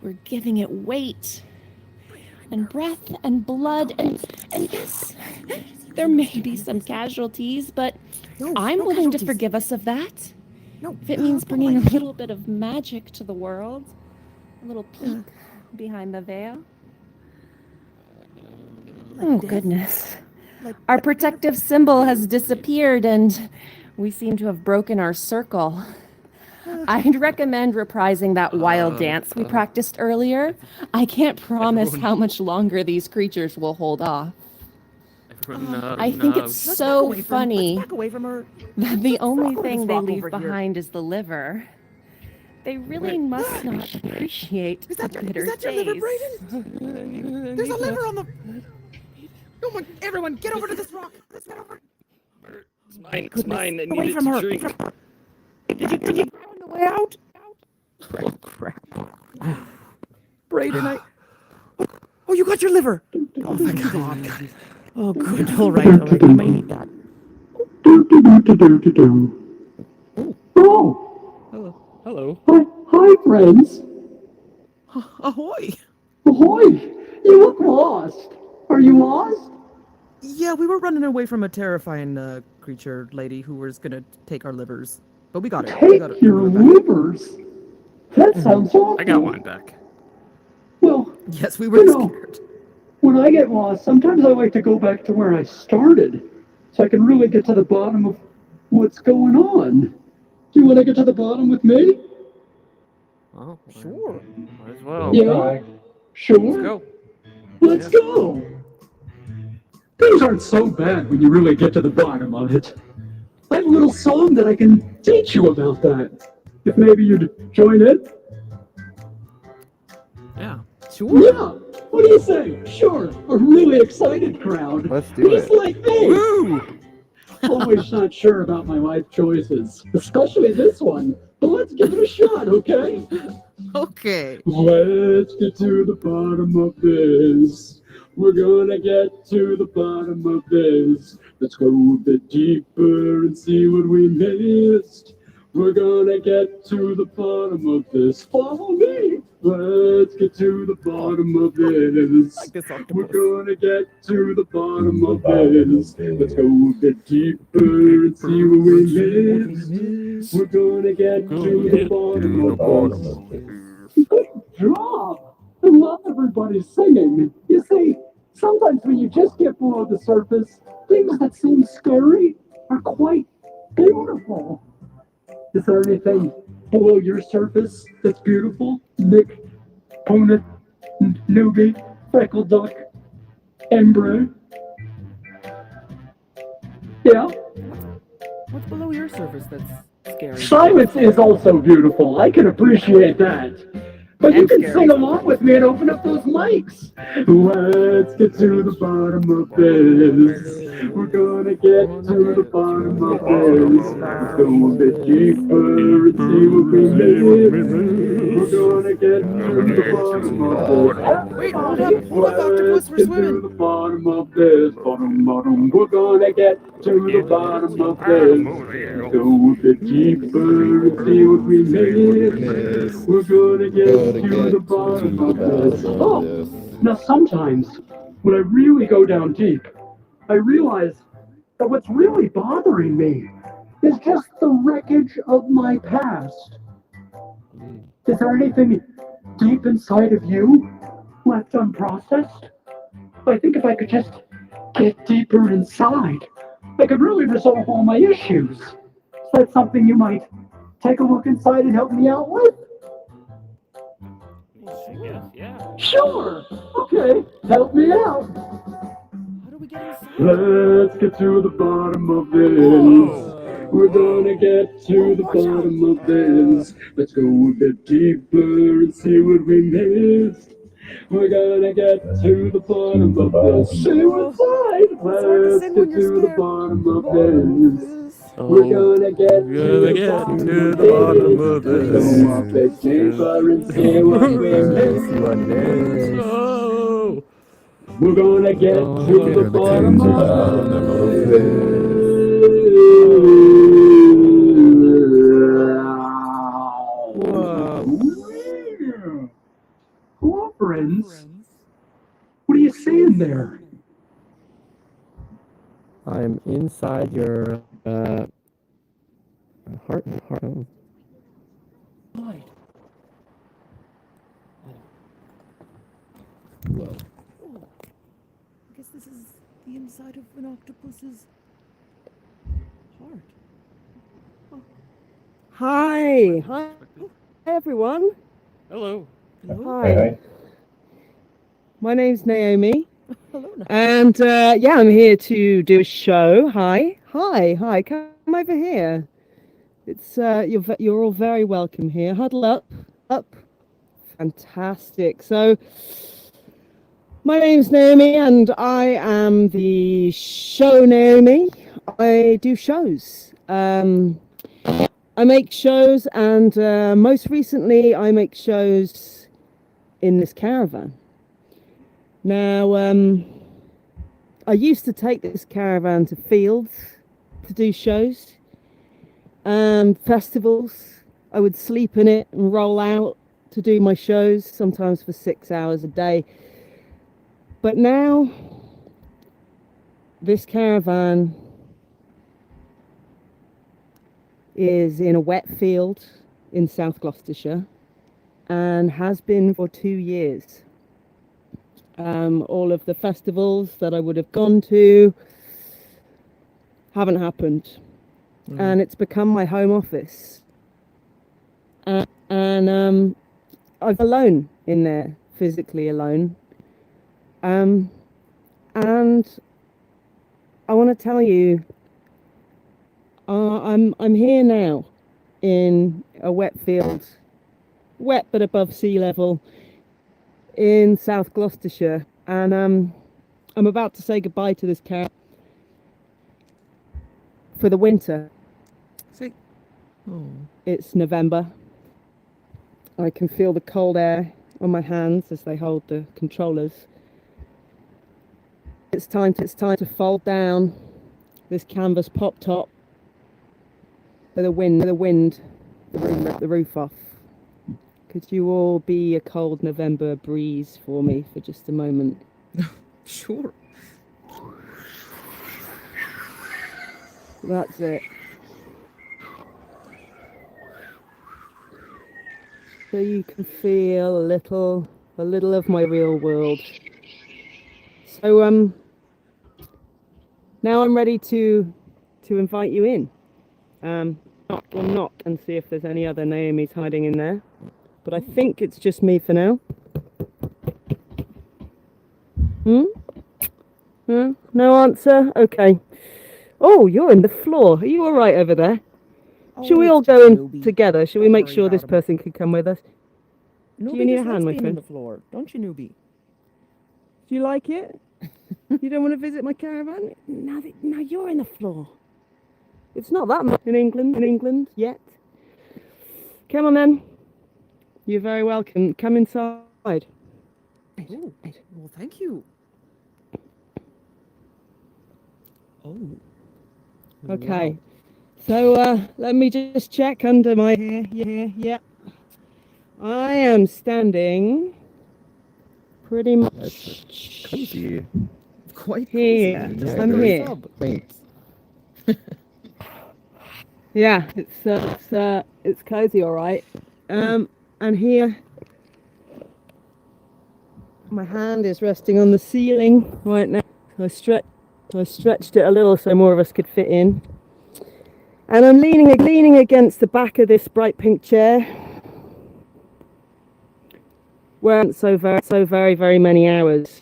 We're giving it weight and breath and blood, and yes, there may be some casualties, but I'm willing to forgive us of that. If it means bringing a little bit of magic to the world, a little peek behind the veil. Oh, goodness. Our protective symbol has disappeared, and we seem to have broken our circle. I'd recommend reprising that wild dance we practiced earlier. I can't promise how much longer these creatures will hold off. I think it's so funny that the only thing they leave behind is the liver. They really must not appreciate the bitter taste. Liver, Brayden? There's a liver on the... Everyone, get over to this rock. Let's get over. It's mine. I need it to drink. Did you find the way out? Oh, crap. Brayden, Oh, you got your liver. Oh, thank God. Oh, good. All right. You may need that. Hello. Hello. Hi, friends. Ahoy. Ahoy! You look lost. Are you lost? Yeah, we were running away from a terrifying creature lady who was gonna take our livers, but we got it. We got it. Take your livers? That sounds awful. I got one back. Well, yes, we were scared. When I get lost, sometimes I like to go back to where I started, so I can really get to the bottom of what's going on. Do you want to get to the bottom with me? Oh, sure. Might as well. Yeah. Sure. Let's go. Let's go. Things aren't so bad when you really get to the bottom of it. I have a little song that I can teach you about that. If maybe you'd join in? Yeah. Sure. Yeah. What do you say? Sure. A really excited crowd. Let's do Just it. like me. Woo! Always not sure about my life choices, especially this one. But let's give it a shot, okay? Okay. Let's get to the bottom of this. We're gonna get to the bottom of this. Let's go a bit deeper and see what we missed. We're gonna get to the bottom of this. Follow me. Let's get to the bottom of this. We're gonna get to the bottom of this. Let's go a bit deeper and see what we missed. We're gonna get to the bottom of this. Good job! I love everybody singing. You see, sometimes when you just get below the surface, things that seem scary are quite beautiful. Is there anything below your surface that's beautiful? Nick, Pona, Newbie, Freckle Duck, Ember? Yeah? What's below your surface that's scary? Silence is also beautiful. I can appreciate that. But you can sing along with me and open up those mics. Let's get to the bottom of this. We're gonna get to the bottom of this. Let's go a bit deeper and see what we missed. We're gonna get to the bottom of this. Wait, hold up, octopus, we're Get swimming. to the bottom of this. Bottom. We're gonna get to the bottom of this. Go a bit deeper and see what we missed. We're gonna get to the bottom of this. Oh, now sometimes when I really go down deep, I realize that what's really bothering me is just the wreckage of my past. Is there anything deep inside of you left unprocessed? I think if I could just get deeper inside, I could really resolve all my issues. Is that something you might take a look inside and help me out with? Yeah. Sure. Okay, help me out. How do we get inside? Let's get to the bottom of this. We're gonna get to the bottom of this. Let's go a bit deeper and see what we missed. We're gonna get to the bottom of this. See what's inside. Let's get to the bottom of this. We're gonna get to the bottom of this. Let's go a bit deeper and see what we missed. Oh! We're gonna get to the bottom of this. Whoa. Hello, friends. What are you saying there? I'm inside your heart. Right. Whoa. I guess this is the inside of an octopus's heart. Hi everyone. Hello. Hi. My name's Naomi. Hello. And yeah, I'm here to do a show. Hi. Come over here. It's you're all very welcome here. Huddle up. Fantastic. So, my name's Naomi, and I am the show Naomi. I do shows. I make shows, and most recently, I make shows in this caravan. Now, I used to take this caravan to fields to do shows, festivals. I would sleep in it and roll out to do my shows, sometimes for 6 hours a day. But now, this caravan is in a wet field in South Gloucestershire and has been for 2 years. All of the festivals that I would have gone to haven't happened. And it's become my home office. And I'm alone in there, physically alone. And I want to tell you, I'm here now in a wet field, wet but above sea level, in South Gloucestershire, and I'm about to say goodbye to this car for the winter. It's November. I can feel the cold air on my hands as they hold the controllers. It's time to fold down this canvas pop top for the wind, the roof off. Could you all be a cold November breeze for me for just a moment? Sure. That's it. So you can feel a little of my real world. So now I'm ready to invite you in. We'll knock and see if there's any other Naomi's hiding in there. But I think it's just me for now. No answer? Okay. Oh, you're in the floor. Are you all right over there? Shall we all go in together? Shall we make sure this person can come with us? Do you need a hand, my friend? On the floor, don't you, newbie? Do you like it? You don't want to visit my caravan? No, you're in the floor. It's not that much in England yet. Come on then. You're very welcome. Come inside. Oh, well, thank you. Oh. Okay. So let me just check under my here. Yeah. I am standing pretty much Cozy. Quite here. cozy. I'm here. Yeah, it's cozy, all right. And here, my hand is resting on the ceiling right now. I stretched it a little so more of us could fit in. And I'm leaning against the back of this bright pink chair, where so very many hours.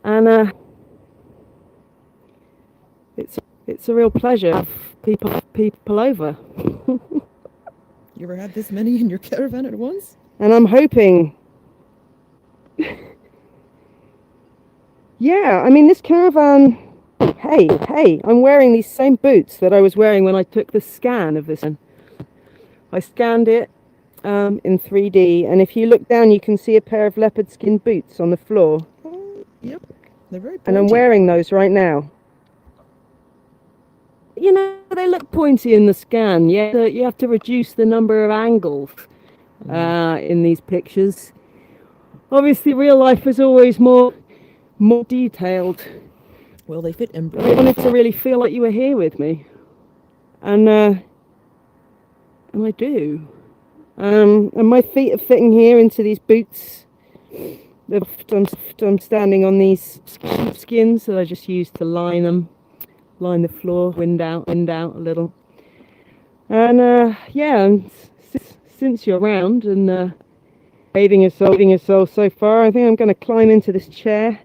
And it's a real pleasure to have people over. You ever had this many in your caravan at once? And I'm hoping. Yeah, I mean, this caravan. Hey, I'm wearing these same boots that I was wearing when I took the scan of this one. I scanned it in 3D, and if you look down, you can see a pair of leopard skin boots on the floor. Oh, yep. They're very pointy. And I'm wearing those right now. You know, they look pointy in the scan. Yeah, you have to reduce the number of angles in these pictures. Obviously, real life is always more detailed. Well, they fit in. I wanted to really feel like you were here with me, and I do. And my feet are fitting here into these boots. I'm standing on these skins that I just used to line the floor, wind out a little. And since you're around and bathing yourself so far, I think I'm going to climb into this chair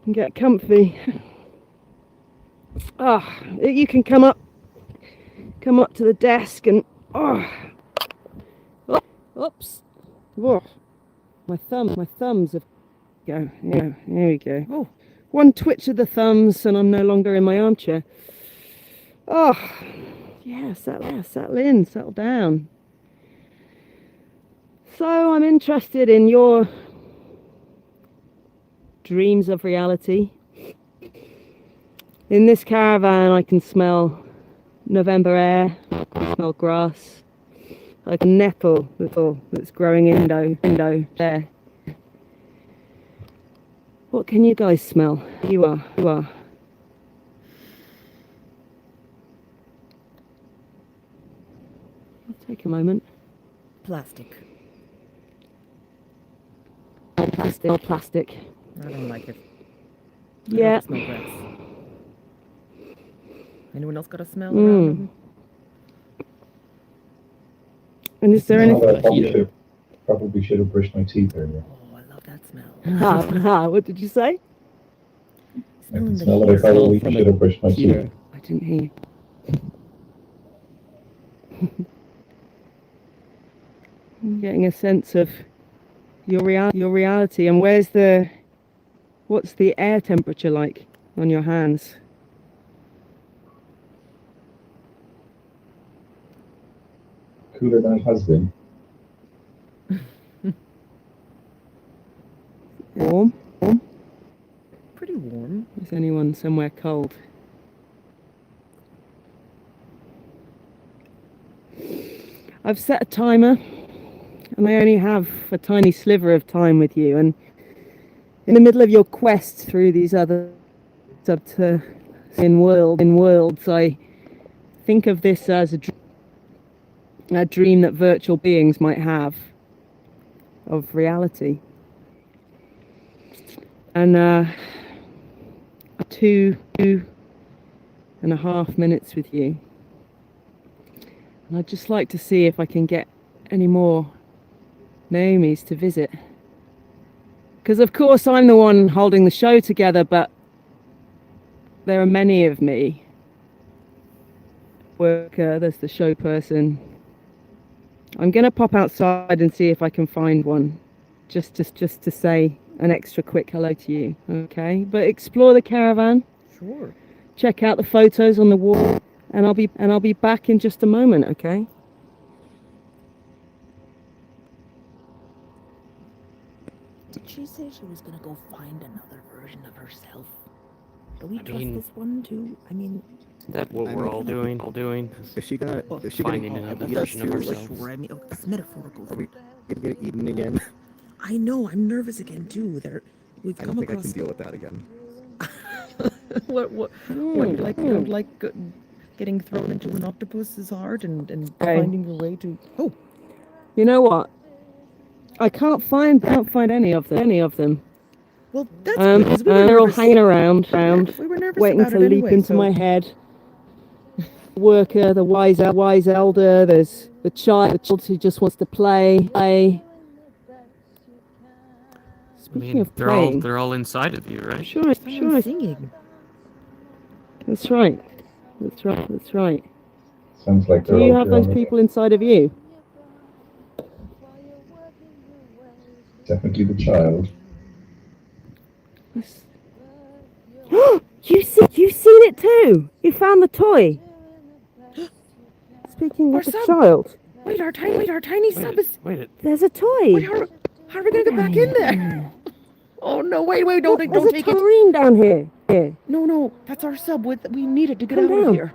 and get comfy. You can come up to the desk and oops. Whoa. My thumbs have go. Yeah, there we go. Oh, one twitch of the thumbs and I'm no longer in my armchair. Oh, yeah, settle in, settle down. So I'm interested in your dreams of reality. In this caravan, I can smell November air, I can smell grass, like a nettle that's growing indoor there. What can you guys smell? You are. I'll take a moment. Plastic. Plastic. I don't like it. Yeah. I don't smell grass. Anyone else got a smell around them? And is there anything? Probably should have brushed my teeth earlier. Oh, I love that smell. What did you say? I can smell it. I probably should have brushed my teeth. I didn't hear you. I'm getting a sense of your reality, and what's the air temperature like on your hands? Cooler than it has been. Warm? Pretty warm. Is anyone somewhere cold? I've set a timer, and I only have a tiny sliver of time with you, and in the middle of your quest through these other worlds, I think of this as a dream that virtual beings might have of reality. And 2.5 minutes with you. And I'd just like to see if I can get any more Naomi's to visit. Because of course I'm the one holding the show together, but there are many of me. Worker, there's the show person. I'm gonna pop outside and see if I can find one, just to say an extra quick hello to you, okay? But explore the caravan. Sure. Check out the photos on the wall, and I'll be back in just a moment, okay? Did she say she was gonna go find another version of herself? Do we trust this one too? I mean, That's what we're all doing. Is she gonna Finding another version of ourselves. Sure, I mean, it's metaphorical. Are we gonna get eaten again? I know, I'm nervous again too. We've I come don't think I across. can deal with that again. What you like getting thrown into an octopus's heart and finding your way to. Oh, you know what? I can't find any of them. Well, that's good, 'cause we were they're all nervous. hanging around, We were nervous waiting about to it leap anyway, into so- my head. Worker, the wise elder. There's the child who just wants to play. I Speaking mean, of playing, they're all inside of you, right? Sure. Singing. That's right. Sounds like Do they're you all have those people inside of you? Definitely the child. You've seen it too. You found the toy. Speaking Our of the sub. child, Wait, our tiny sub is. there's a toy. Wait, how are we gonna get back in there? Oh no! Wait! Don't There's take a it. taurine down here. No, that's our sub. We need it to get Come out of down. here.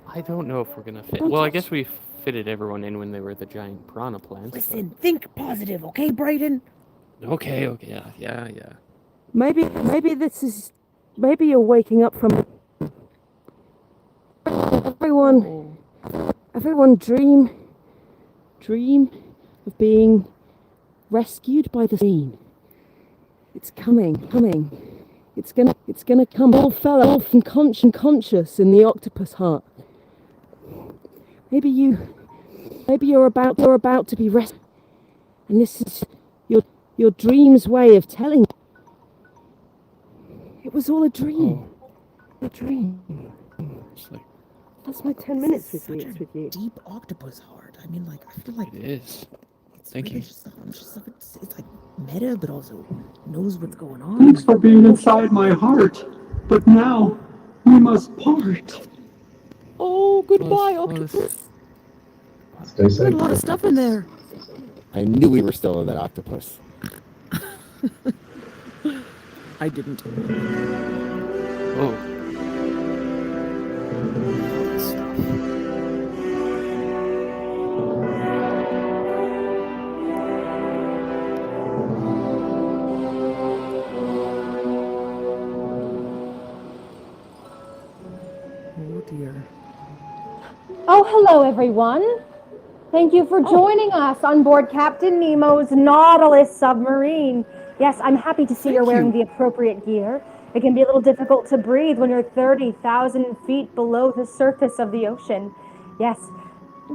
I don't know if we're gonna fit. Don't Well, I touch- guess we fitted everyone in when they were the giant piranha plants. Listen, think positive, okay, Brayden? Okay, yeah. Maybe you're waking up from. Everyone dream of being rescued by the scene. It's coming. It's gonna come. All fell off and conscious in the octopus heart. Maybe you're about to be rescued, and this is your dream's way of telling. It was all a dream. A dream. That's my 10 minutes with you. Deep octopus heart. I mean, like, I feel like It is. it's Thank you. religious stuff. It's like meta, but also knows what's going on. Thanks for being inside my heart, but now we must part. Oh, goodbye, octopus. Stay safe. A lot of stuff in there. I knew we were still in that octopus. I didn't. Oh. Oh dear. Oh, hello, everyone. Thank you for joining us on board Captain Nemo's Nautilus submarine. Yes, I'm happy to see you're wearing the appropriate gear. It can be a little difficult to breathe when you're 30,000 feet below the surface of the ocean. Yes,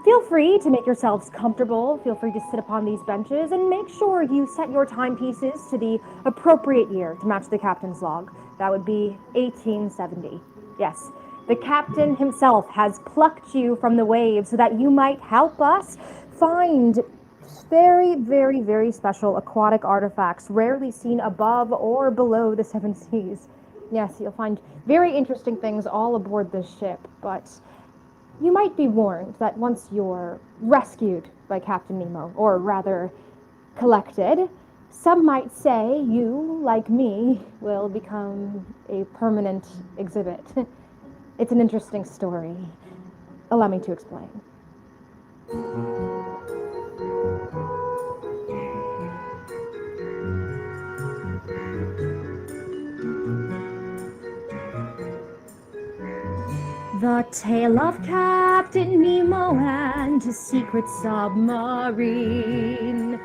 feel free to make yourselves comfortable. Feel free to sit upon these benches and make sure you set your timepieces to the appropriate year to match the captain's log. That would be 1870. Yes. The captain himself has plucked you from the waves so that you might help us find very, very, very special aquatic artifacts rarely seen above or below the seven seas. Yes, you'll find very interesting things all aboard this ship, but you might be warned that once you're rescued by Captain Nemo, or rather collected, some might say you, like me, will become a permanent exhibit. It's an interesting story. Allow me to explain. The tale of Captain Nemo and his secret submarine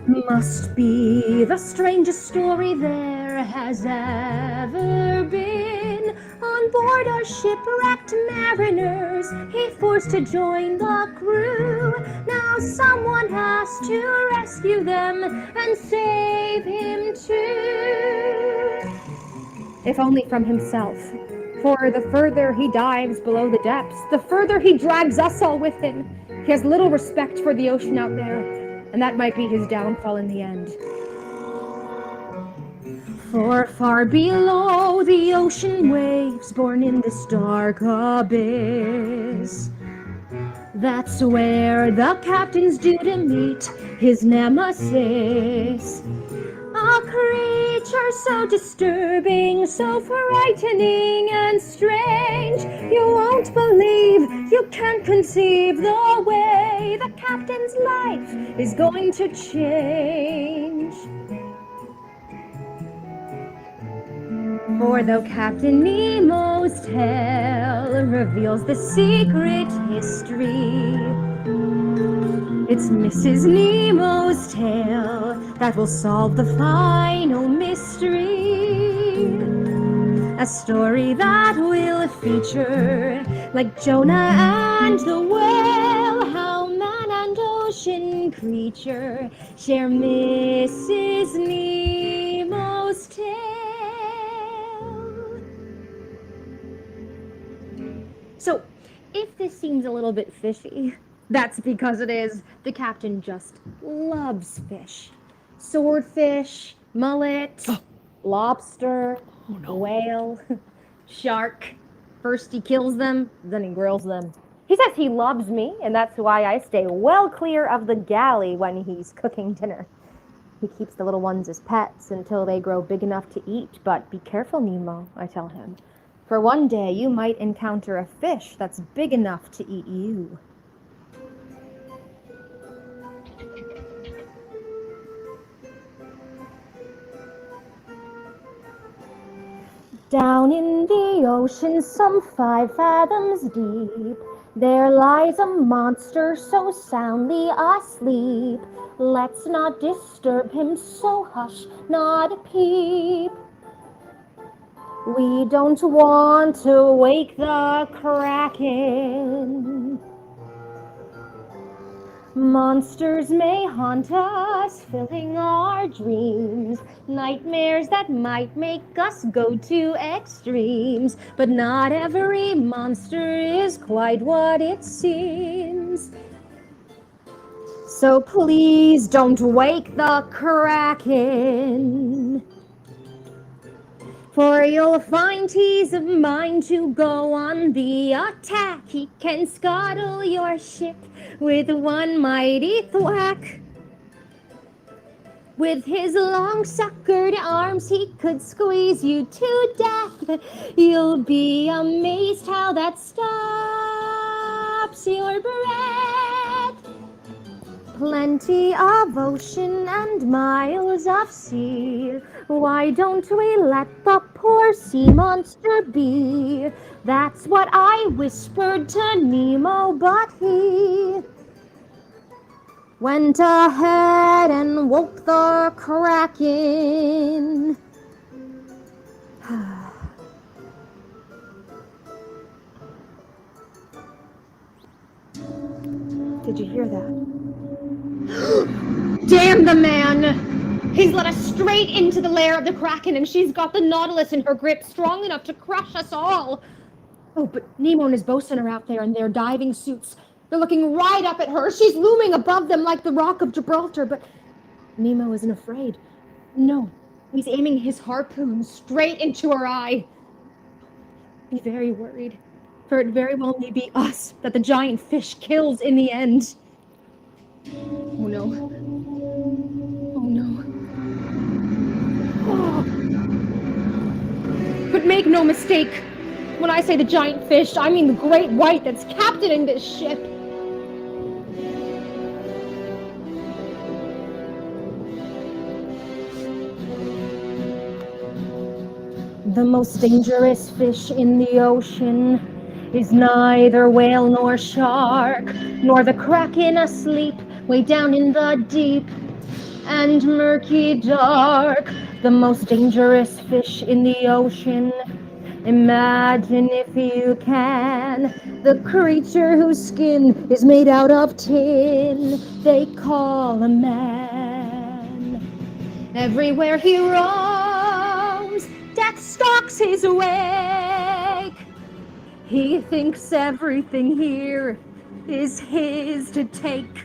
must be the strangest story there has ever been. On board our shipwrecked mariners, he forced to join the crew. Now someone has to rescue them and save him too. If only from himself. For the further he dives below the depths, the further he drags us all with him. He has little respect for the ocean out there, and that might be his downfall in the end. For far below the ocean waves, born in this dark abyss, that's where the captain's due to meet his nemesis. A creature so disturbing, so frightening and strange. You won't believe, you can't conceive the way the captain's life is going to change. For though Captain Nemo's tale reveals the secret history, it's Mrs. Nemo's tale that will solve the final mystery. A story that will feature, like Jonah and the whale, how man and ocean creature share Mrs. Nemo's tale. So, if this seems a little bit fishy, that's because it is. The captain just loves fish. Swordfish, mullet, lobster, whale, shark. First he kills them, then he grills them. He says he loves me, and that's why I stay well clear of the galley when he's cooking dinner. He keeps the little ones as pets until they grow big enough to eat, but be careful, Nemo, I tell him. For one day you might encounter a fish that's big enough to eat you. Down in the ocean, some 5 fathoms deep, there lies a monster so soundly asleep. Let's not disturb him, so hush, not a peep. We don't want to wake the Kraken. Monsters may haunt us, filling our dreams. Nightmares that might make us go to extremes. But not every monster is quite what it seems. So please don't wake the Kraken. For you'll find he's a mind to go on the attack. He can scuttle your ship with one mighty thwack. With his long suckered arms, he could squeeze you to death. You'll be amazed how that stops your breath. Plenty of ocean and miles of sea. Why don't we let the poor sea monster be? That's what I whispered to Nemo, but he went ahead and woke the Kraken. Did you hear that? Damn the man! He's led us straight into the lair of the Kraken, and she's got the Nautilus in her grip strong enough to crush us all. Oh, but Nemo and his bosun are out there in their diving suits. They're looking right up at her. She's looming above them like the Rock of Gibraltar, but Nemo isn't afraid. No, he's aiming his harpoon straight into her eye. Be very worried, for it very well may be us that the giant fish kills in the end. Oh no. Oh no. Oh. But make no mistake, when I say the giant fish, I mean the great white that's captaining this ship. The most dangerous fish in the ocean is neither whale nor shark, nor the Kraken asleep way down in the deep and murky dark. The most dangerous fish in the ocean, imagine if you can, the creature whose skin is made out of tin, they call a man. Everywhere he roams, death stalks his wake. He thinks everything here is his to take.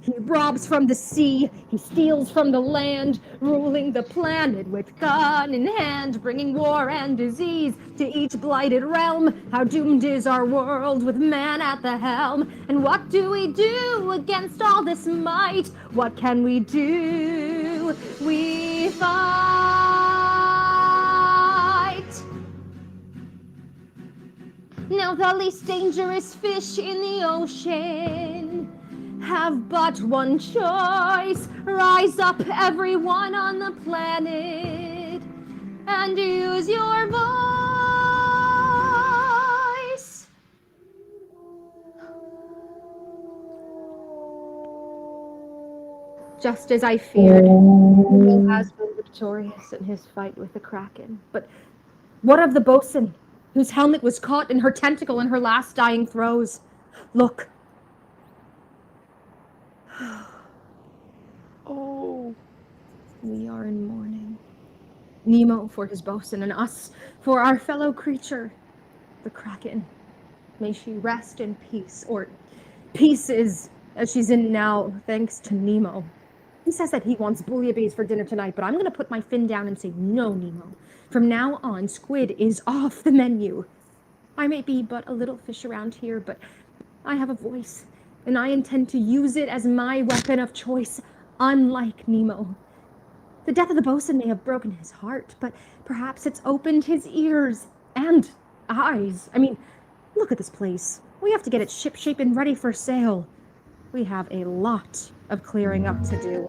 He robs from the sea, he steals from the land, ruling the planet with gun in hand, bringing war and disease to each blighted realm. How doomed is our world with man at the helm? And what do we do against all this might? What can we do? We fight. Now the least dangerous fish in the ocean have but one choice. Rise up, everyone on the planet, and use your voice. Just as I feared, Nemo has been victorious in his fight with the Kraken. But what of the bosun, whose helmet was caught in her tentacle in her last dying throes? Look. Oh, we are in mourning. Nemo for his bosun, and us for our fellow creature, the Kraken. May she rest in peace, or pieces, as she's in now, thanks to Nemo. He says that he wants bouillabaisse for dinner tonight, but I'm going to put my fin down and say, no, Nemo. From now on, squid is off the menu. I may be but a little fish around here, but I have a voice, and I intend to use it as my weapon of choice, unlike Nemo. The death of the bosun may have broken his heart, but perhaps it's opened his ears and eyes. I mean, look at this place. We have to get it shipshape and ready for sail. We have a lot of clearing up to do.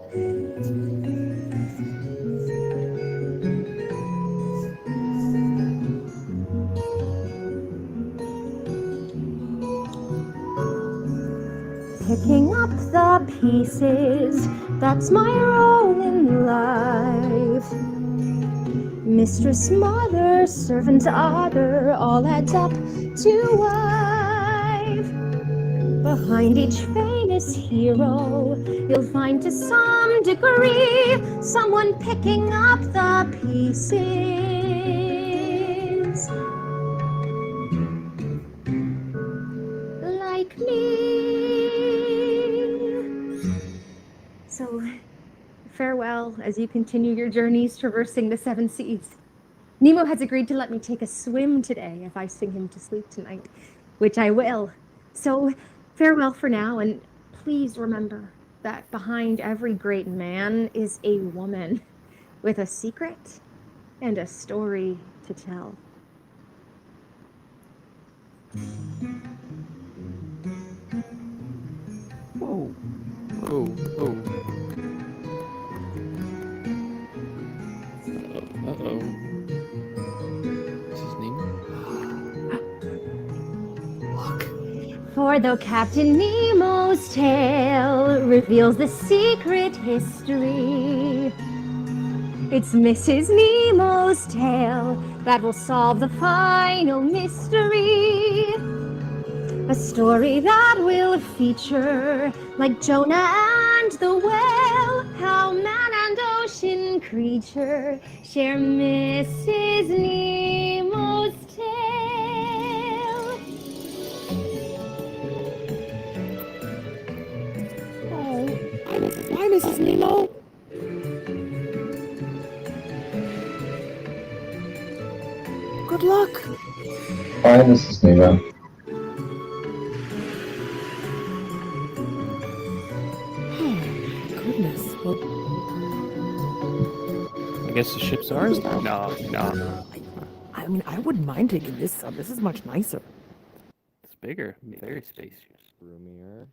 Picking up the pieces, that's my role in life. Mistress, mother, servant, other, all adds up to wife. Behind each famous hero, you'll find to some degree someone picking up the pieces. Like me. So, farewell as you continue your journeys traversing the 7 seas. Nemo has agreed to let me take a swim today if I sing him to sleep tonight, which I will. So, farewell for now, and please remember, that behind every great man is a woman with a secret and a story to tell. Whoa. Oh, oh. Uh-oh. This is Nemo? For though Captain Nemo's tale reveals the secret history, it's Mrs. Nemo's tale that will solve the final mystery. A story that will feature, like Jonah and the whale, how man and ocean creature share Mrs. Nemo's tale. Oh, hi, Mrs. Nemo. Good luck. Hi, this is Nemo. Goodness. Well, I guess the ship's ours now? No. I mean, I wouldn't mind taking this sub. This is much nicer. It's bigger. Very spacious. Roomier.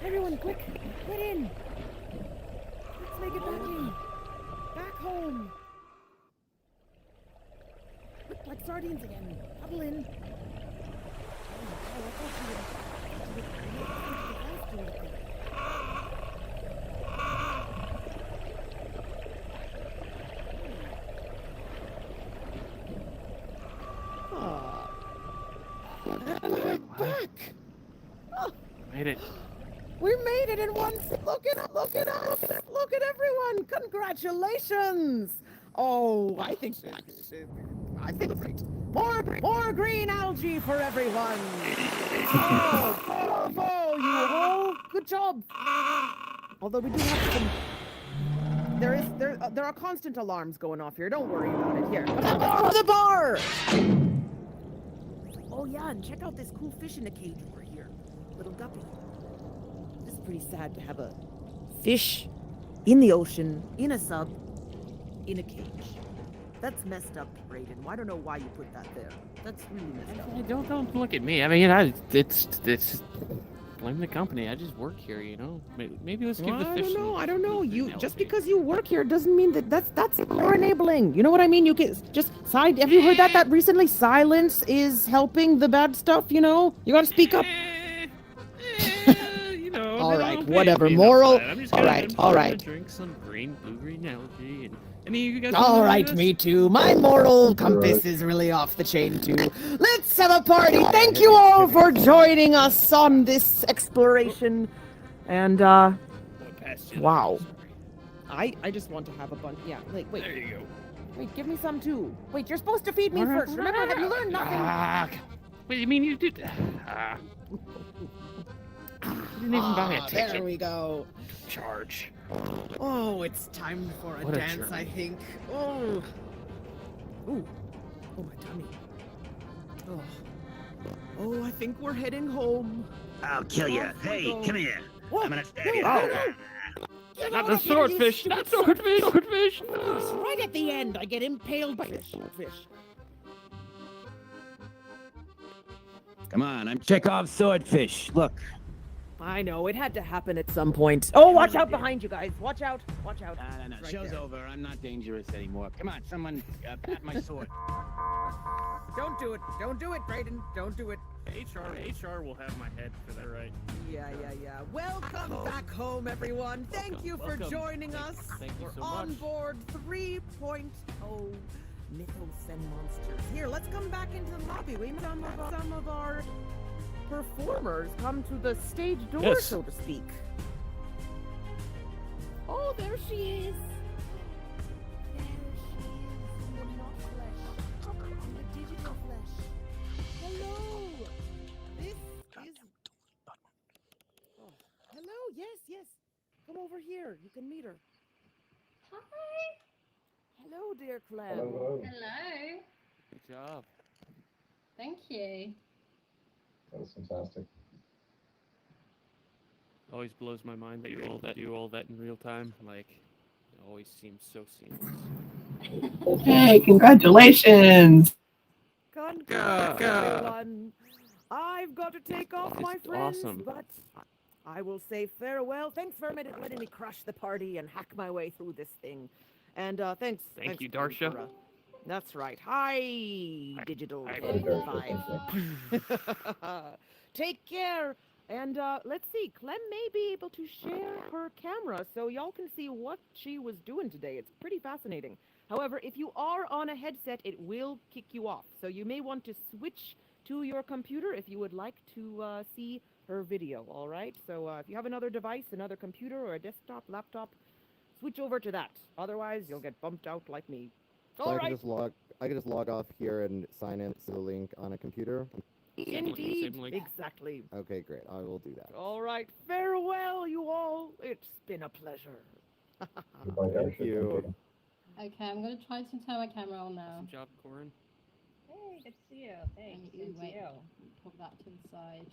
Everyone, quick! Get in! Let's make it back in! Back home! Quick, like sardines again! Huddle in! And we're back! Oh. Made it. We made it in one. Look at us! Look at us! Look at everyone! Congratulations! Oh, I think great. More green algae for everyone. Oh, bravo, you all! Good job. Although we do have some. There are constant alarms going off here. Don't worry about it. Here, the bar. Oh yeah, and check out this cool fish in a cage over here. Little guppy. It's pretty sad to have a fish in the ocean, in a sub, in a cage. That's messed up, Brayden. I don't know why you put that there. That's really messed up. Don't look at me. I mean, it's blame the company. I just work here, you know. Maybe let's give the fish. I don't know. You just because you work here doesn't mean that's more enabling. You know what I mean? You can just side. Have you heard that recently? Silence is helping the bad stuff. You know. You got to speak up. You know. All right. Whatever. Moral. All right. Drink some blue-green algae and. You guys all right, me too. My moral compass is really off the chain too. Let's have a party. Thank you all for joining us on this exploration. And wow. I just want to have a bunch. Yeah, wait. There you go. Wait, give me some too. Wait, you're supposed to feed me first. Remember that you learned nothing. Wait, you mean you did? You didn't even buy a ticket. There we go. Charge. Oh, it's time for a dance, I think. Oh. Ooh. Oh, my tummy. Oh, I think we're heading home. I'll kill you. Hey, come here. Whoa. I'm gonna stab you. Not the swordfish! Not swordfish! Swordfish! Right at the end, I get impaled by the swordfish. Come on, I'm Chekhov's swordfish. Look. I know, it had to happen at some point. Oh, watch out behind you guys. Watch out. Watch out. No. Right Show's there. Over. I'm not dangerous anymore. Come on, someone pat my sword. Don't do it. Don't do it, Brayden. Don't do it. HR will have my head for that, right? Yeah. Welcome back home, everyone. Thank you for joining us. Thank you so We're on board 3.0 Mythos and Monsters. Here, let's come back into the lobby. We met some of our performers come to the stage door, so to speak. Oh, there she is. In the not flesh. In the digital flesh. Hello. This is... Oh, hello, yes. Come over here. You can meet her. Hi. Hello, dear Clem. Hello. Good job. Thank you. That was fantastic. Always blows my mind that you all that in real time. Like, it always seems so seamless. Hey, congratulations! Congrats, everyone. I've got to take off, my friends, awesome. But I will say farewell. Thanks for letting me crush the party and hack my way through this thing. And thanks. Thank you, Darsha. That's right. Hi, Digital 5. Take care. And let's see. Clem may be able to share her camera so y'all can see what she was doing today. It's pretty fascinating. However, if you are on a headset, it will kick you off. So you may want to switch to your computer if you would like to see her video. All right. So if you have another device, another computer or a desktop, laptop, switch over to that. Otherwise, you'll get bumped out like me. So I can just log off here and sign in to the link on a computer. Indeed, exactly. Okay, great. I will do that. All right, farewell, you all. It's been a pleasure. Thank you. Okay, I'm gonna try to turn my camera on now. Good job, Corin. Hey, good to see you. Thank you. Wait, put that to the side.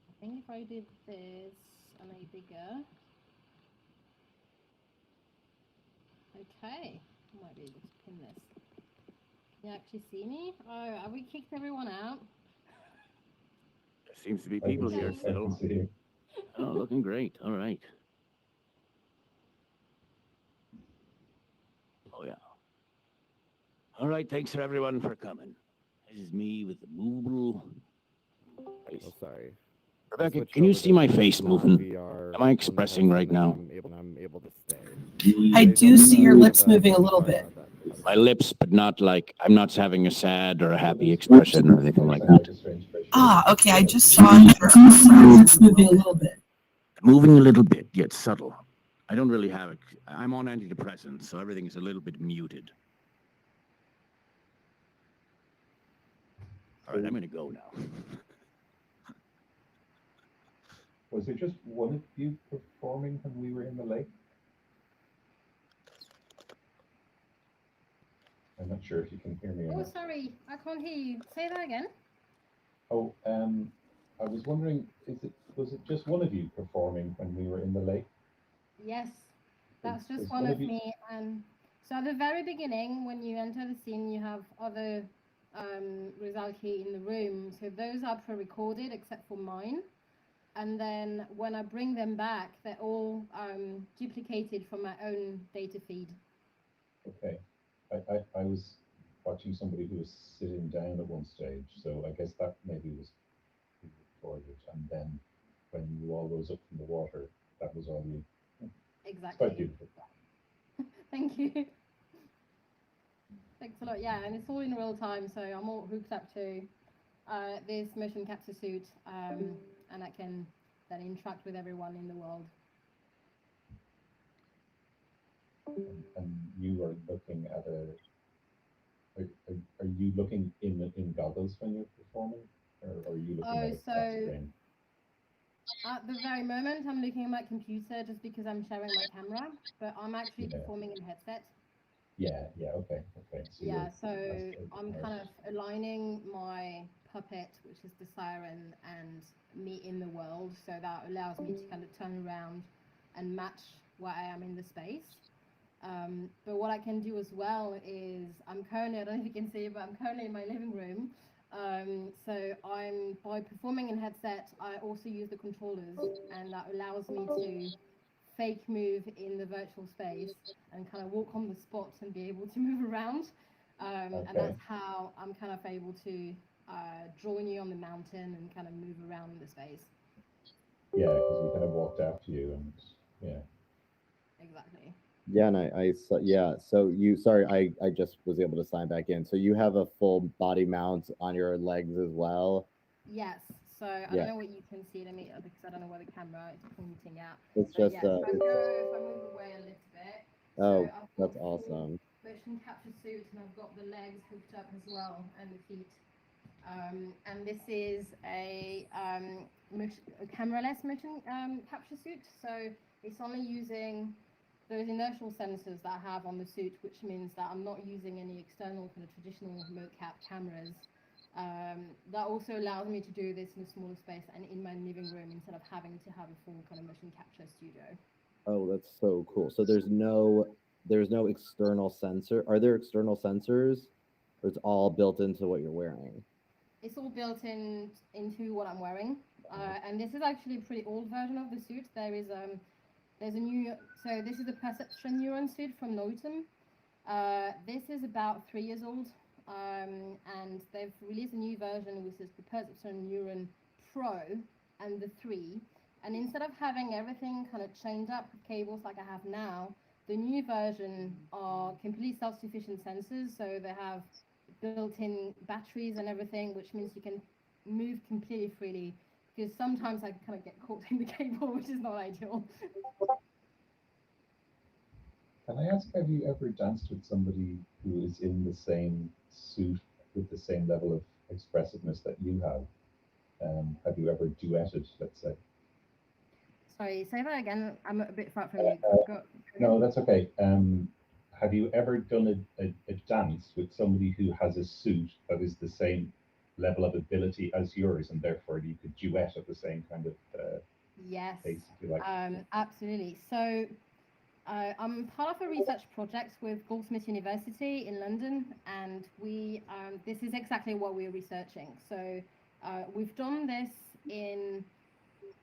I think if I did this and make bigger. Okay, I might be able to pin this. Can you actually see me? Oh, have we kicked everyone out? There seems to be people here still. Oh, looking great. All right. Oh, yeah. All right, thanks for everyone for coming. This is me with the movable face. Oh, sorry. Rebecca, Switch can you over see to my face moving? VR Am I expressing right now? I'm able to stay. I do see your lips moving a little bit. My lips, but not like, I'm not having a sad or a happy expression or anything like that. Ah, okay, I just saw your lips moving a little bit. Moving a little bit, yet subtle. I don't really have it. I'm on antidepressants, so everything is a little bit muted. All right, I'm going to go now. Was there just one of you performing when we were in the lake? I'm not sure if you can hear me or Oh, not. sorry, I can't hear you. Say that again. Oh, I was wondering, was it just one of you performing when we were in the lake? Yes, that's just Was one one of of you- me. And so at the very beginning, when you enter the scene, you have other Rizalki in the room. So those are pre-recorded except for mine. And then when I bring them back, they're all duplicated from my own data feed. Okay. I was watching somebody who was sitting down at one stage, so I guess that maybe was recorded. And then when you all rose up from the water, that was all you. It's Exactly. quite beautiful. Thank you. Thanks a lot. Yeah, and it's all in real time, so I'm all hooked up to this motion capture suit, and I can then interact with everyone in the world. And you are looking at are you looking in goggles when you're performing, or are you looking at a flat screen? At the very moment, I'm looking at my computer just because I'm sharing my camera, but I'm actually performing in headset. Yeah, okay. So Yeah, so I'm kind of aligning my puppet, which is the siren, and me in the world, so that allows me to kind of turn around and match where I am in the space. But what I can do as well is I'm currently, I don't know if you can see, but I'm currently in my living room. So by performing in headset, I also use the controllers, and that allows me to fake move in the virtual space and kind of walk on the spot and be able to move around. And that's how I'm kind of able to join you on the mountain and kind of move around in the space. Yeah, because we kind of walked after you, and yeah. Exactly. Yeah, and I saw, yeah, so I just was able to sign back in. So you have a full body mount on your legs as well? Yes, so I don't know what you can see, because I don't know where the camera is pointing at. It's But just, yeah, if I move away a little bit. Oh, so I've that's got awesome. Motion capture suit, and I've got the legs hooked up as well, and the feet. And this is a camera-less motion capture suit, so it's only using those inertial sensors that I have on the suit, which means that I'm not using any external kind of traditional mocap cameras. That also allows me to do this in a smaller space and in my living room instead of having to have a full kind of motion capture studio. Oh, that's so cool. So there's no external sensor. Are there external sensors, or it's all built into what you're wearing? It's all built into what I'm wearing, and this is actually a pretty old version of the suit. There's a new, so this is the perception neuron suit from Neuton. This is about 3 years old, and they've released a new version, which is the perception neuron Pro and the 3. And instead of having everything kind of chained up with cables like I have now, the new version are completely self-sufficient sensors, so they have built-in batteries and everything, which means you can move completely freely, because sometimes I kind of get caught in the cable, which is not ideal. Can I ask, have you ever danced with somebody who is in the same suit with the same level of expressiveness that you have? Have you ever duetted, let's say? Sorry, say that again. I'm a bit far from you. No, that's okay. Have you ever done a dance with somebody who has a suit that is the same level of ability as yours, and therefore you could duet at the same kind of yes, pace, if you like? Absolutely. So I'm part of a research project with Goldsmiths University in London, and this is exactly what we're researching. So we've done this in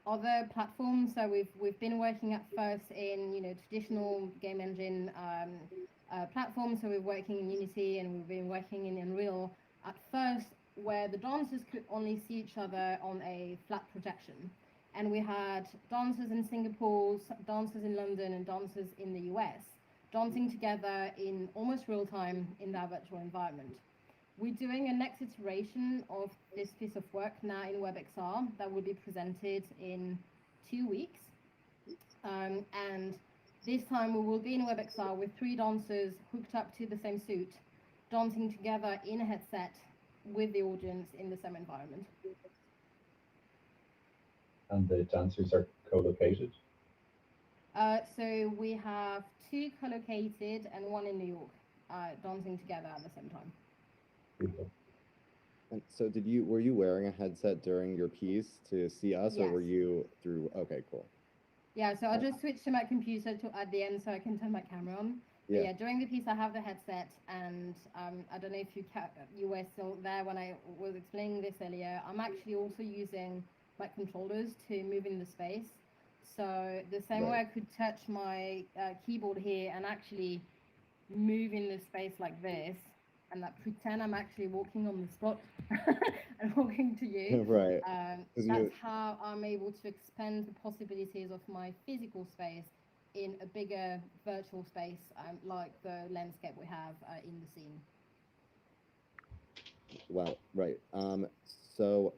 other platforms. So we've been working at first in traditional game engine platforms. So we're working in Unity and we've been working in Unreal at first, where the dancers could only see each other on a flat projection. And we had dancers in Singapore, dancers in London, and dancers in the US dancing together in almost real time in that virtual environment. We're doing a next iteration of this piece of work now in WebXR that will be presented in 2 weeks. And this time we will be in WebXR with 3 dancers hooked up to the same suit, dancing together in a headset with the audience in the same environment. And the dancers are co-located? So we have 2 co-located and 1 in New York, dancing together at the same time. Beautiful. And so were you wearing a headset during your piece to see us, or were Yes. you through? Okay, cool. Yeah, so I just switched to my computer at the end so I can turn my camera on. But yeah, during the piece I have the headset, and I don't know if you were still there when I was explaining this earlier. I'm actually also using my controllers to move in the space. So the same way I could touch my keyboard here and actually move in the space like this, and pretend I'm actually walking on the spot and walking to you. Right. That's how I'm able to expand the possibilities of my physical space in a bigger virtual space, like the landscape we have in the scene. Wow. Right. So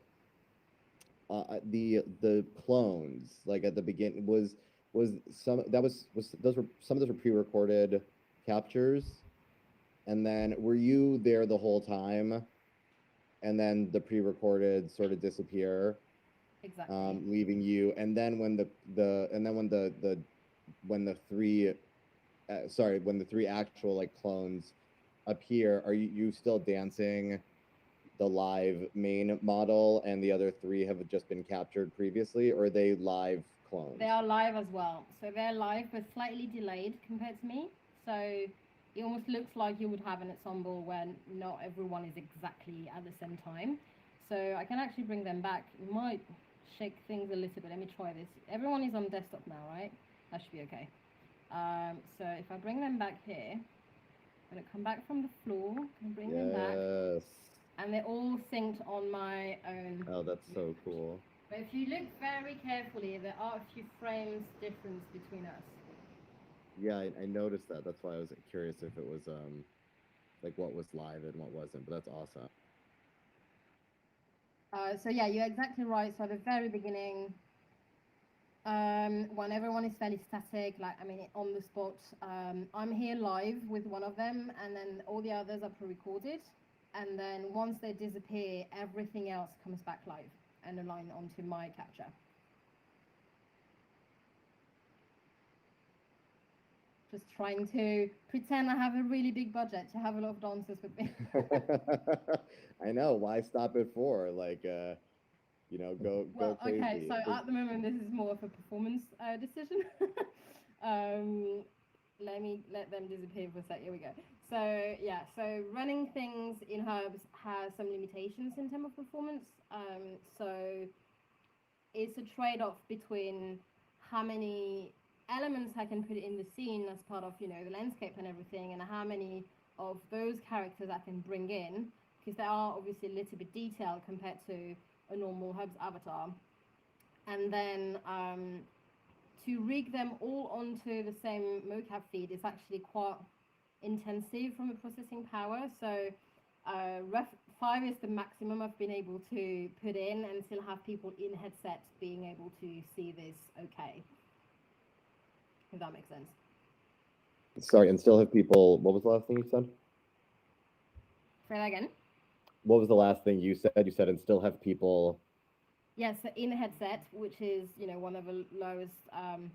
the clones, like at the beginning, was some those were pre-recorded captures. And then were you there the whole time, and then the pre-recorded sort of disappear, exactly, leaving you? And then when the 3 actual like clones appear, are you still dancing the live main model, and the other 3 have just been captured previously, or are they live clones? They are live as well. So they're live but slightly delayed compared to me. So it almost looks like you would have an ensemble where not everyone is exactly at the same time. So I can actually bring them back. It might shake things a little bit. Let me try this. Everyone is on desktop now, right? That should be okay. So if I bring them back here, I'm going to come back from the floor and bring them back. Yes. And they're all synced on my own. Oh, that's so cool. But if you look very carefully, there are a few frames difference between us. Yeah, I noticed that. That's why I was curious if it was like what was live and what wasn't, but that's awesome. So yeah, you're exactly right. So at the very beginning, when everyone is fairly static, like, I mean, on the spot, I'm here live with one of them, and then all the others are pre-recorded. And then once they disappear, everything else comes back live and align onto my capture. Just trying to pretend I have a really big budget to have a lot of dancers with me. I know. Why stop at 4? Like, go crazy. Okay, so at the moment, this is more of a performance decision. Let them disappear for a sec. Here we go. So yeah, so running things in hubs has some limitations in terms of performance. So it's a trade-off between how many elements I can put in the scene as part of the landscape and everything, and how many of those characters I can bring in, because they are obviously a little bit detailed compared to a normal hub's avatar. And then to rig them all onto the same mocap feed is actually quite intensive from a processing power. So Ref 5 is the maximum I've been able to put in, and still have people in headsets being able to see this okay. If that makes sense. Sorry, and still have people. What was the last thing you said? Say that again. What was the last thing you said? You said, and still have people. Yes, so in a headset, which is one of the lowest from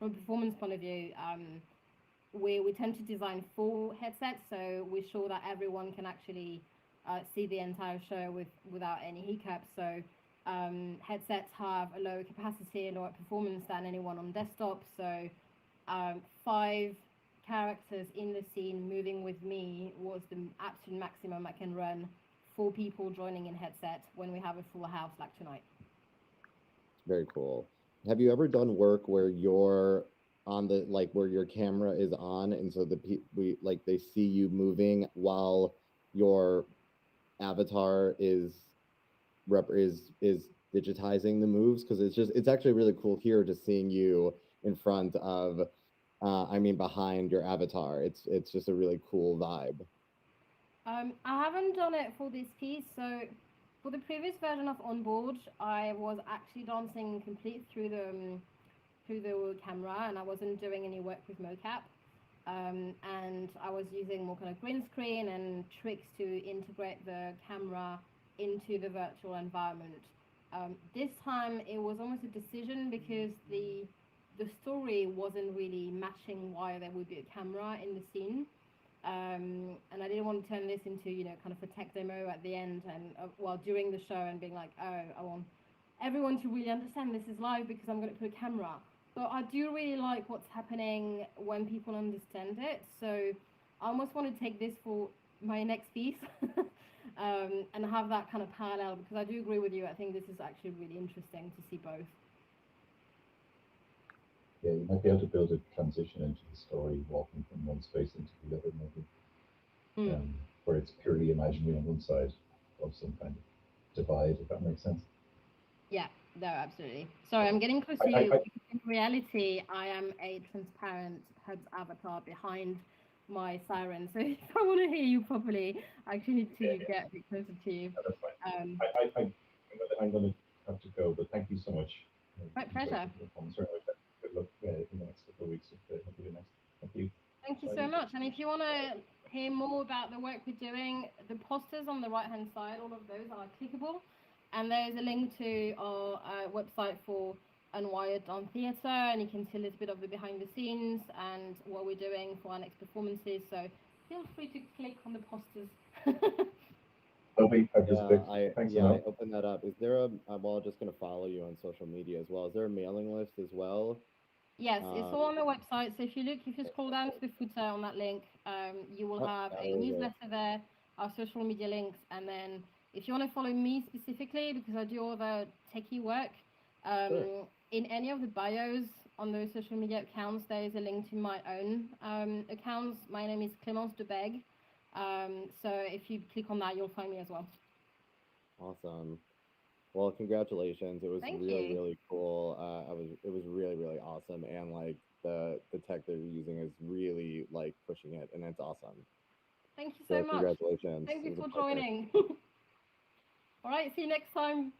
a performance point of view. We tend to design full headsets, so we're sure that everyone can actually see the entire show without any hiccups. So headsets have a lower capacity, lower performance than anyone on desktop. So 5 characters in the scene moving with me was the absolute maximum I can run. 4 people joining in headset when we have a full house like tonight. Very cool. have you ever done work where you're on the like where your camera is on, and so they see you moving while your avatar is digitizing the moves? Because it's actually really cool here just seeing you in front of behind your avatar. It's just a really cool vibe. I haven't done it for this piece, so for the previous version of Onboard, I was actually dancing complete through the camera, and I wasn't doing any work with mocap. And I was using more kind of green screen and tricks to integrate the camera into the virtual environment. This time it was almost a decision because the story wasn't really matching why there would be a camera in the scene. And I didn't want to turn this into, kind of a tech demo at the end and during the show and being like, oh, I want everyone to really understand this is live because I'm going to put a camera. But I do really like what's happening when people understand it. So I almost want to take this for my next piece and have that kind of parallel, because I do agree with you. I think this is actually really interesting to see both. Yeah, you might be able to build a transition into the story, walking from one space into the other, maybe, where it's purely imaginary on one side of some kind of divide, if that makes sense. Yeah, no, absolutely. Sorry, I'm getting close to you. In reality, I am a transparent Hub's avatar behind my siren. So if I want to hear you properly, I actually need to get a bit closer to you. No, that's fine. I'm going to have to go, but thank you so much. My pleasure. Good luck in the next couple of weeks with the next. Thank you. Thank you so much. And if you want to hear more about the work we're doing, the posters on the right-hand side, all of those are clickable. And there's a link to our website for Unwired on Theatre, and you can see a little bit of the behind the scenes and what we're doing for our next performances. So feel free to click on the posters. I opened that up. Is there I'm just going to follow you on social media as well. Is there a mailing list as well? Yes, it's all on the website. So if you scroll down to the footer on that link, you will have a newsletter there, our social media links, and then if you want to follow me specifically, because I do all the techie work, in any of the bios on those social media accounts, there is a link to my own accounts. My name is Clémence Debeg. So if you click on that, you'll find me as well. Awesome. Well, congratulations. It was really cool. It was really, really awesome. And like the tech they're using is really like pushing it, and it's awesome. Thank you so much. Congratulations. Thank you for joining. All right, see you next time.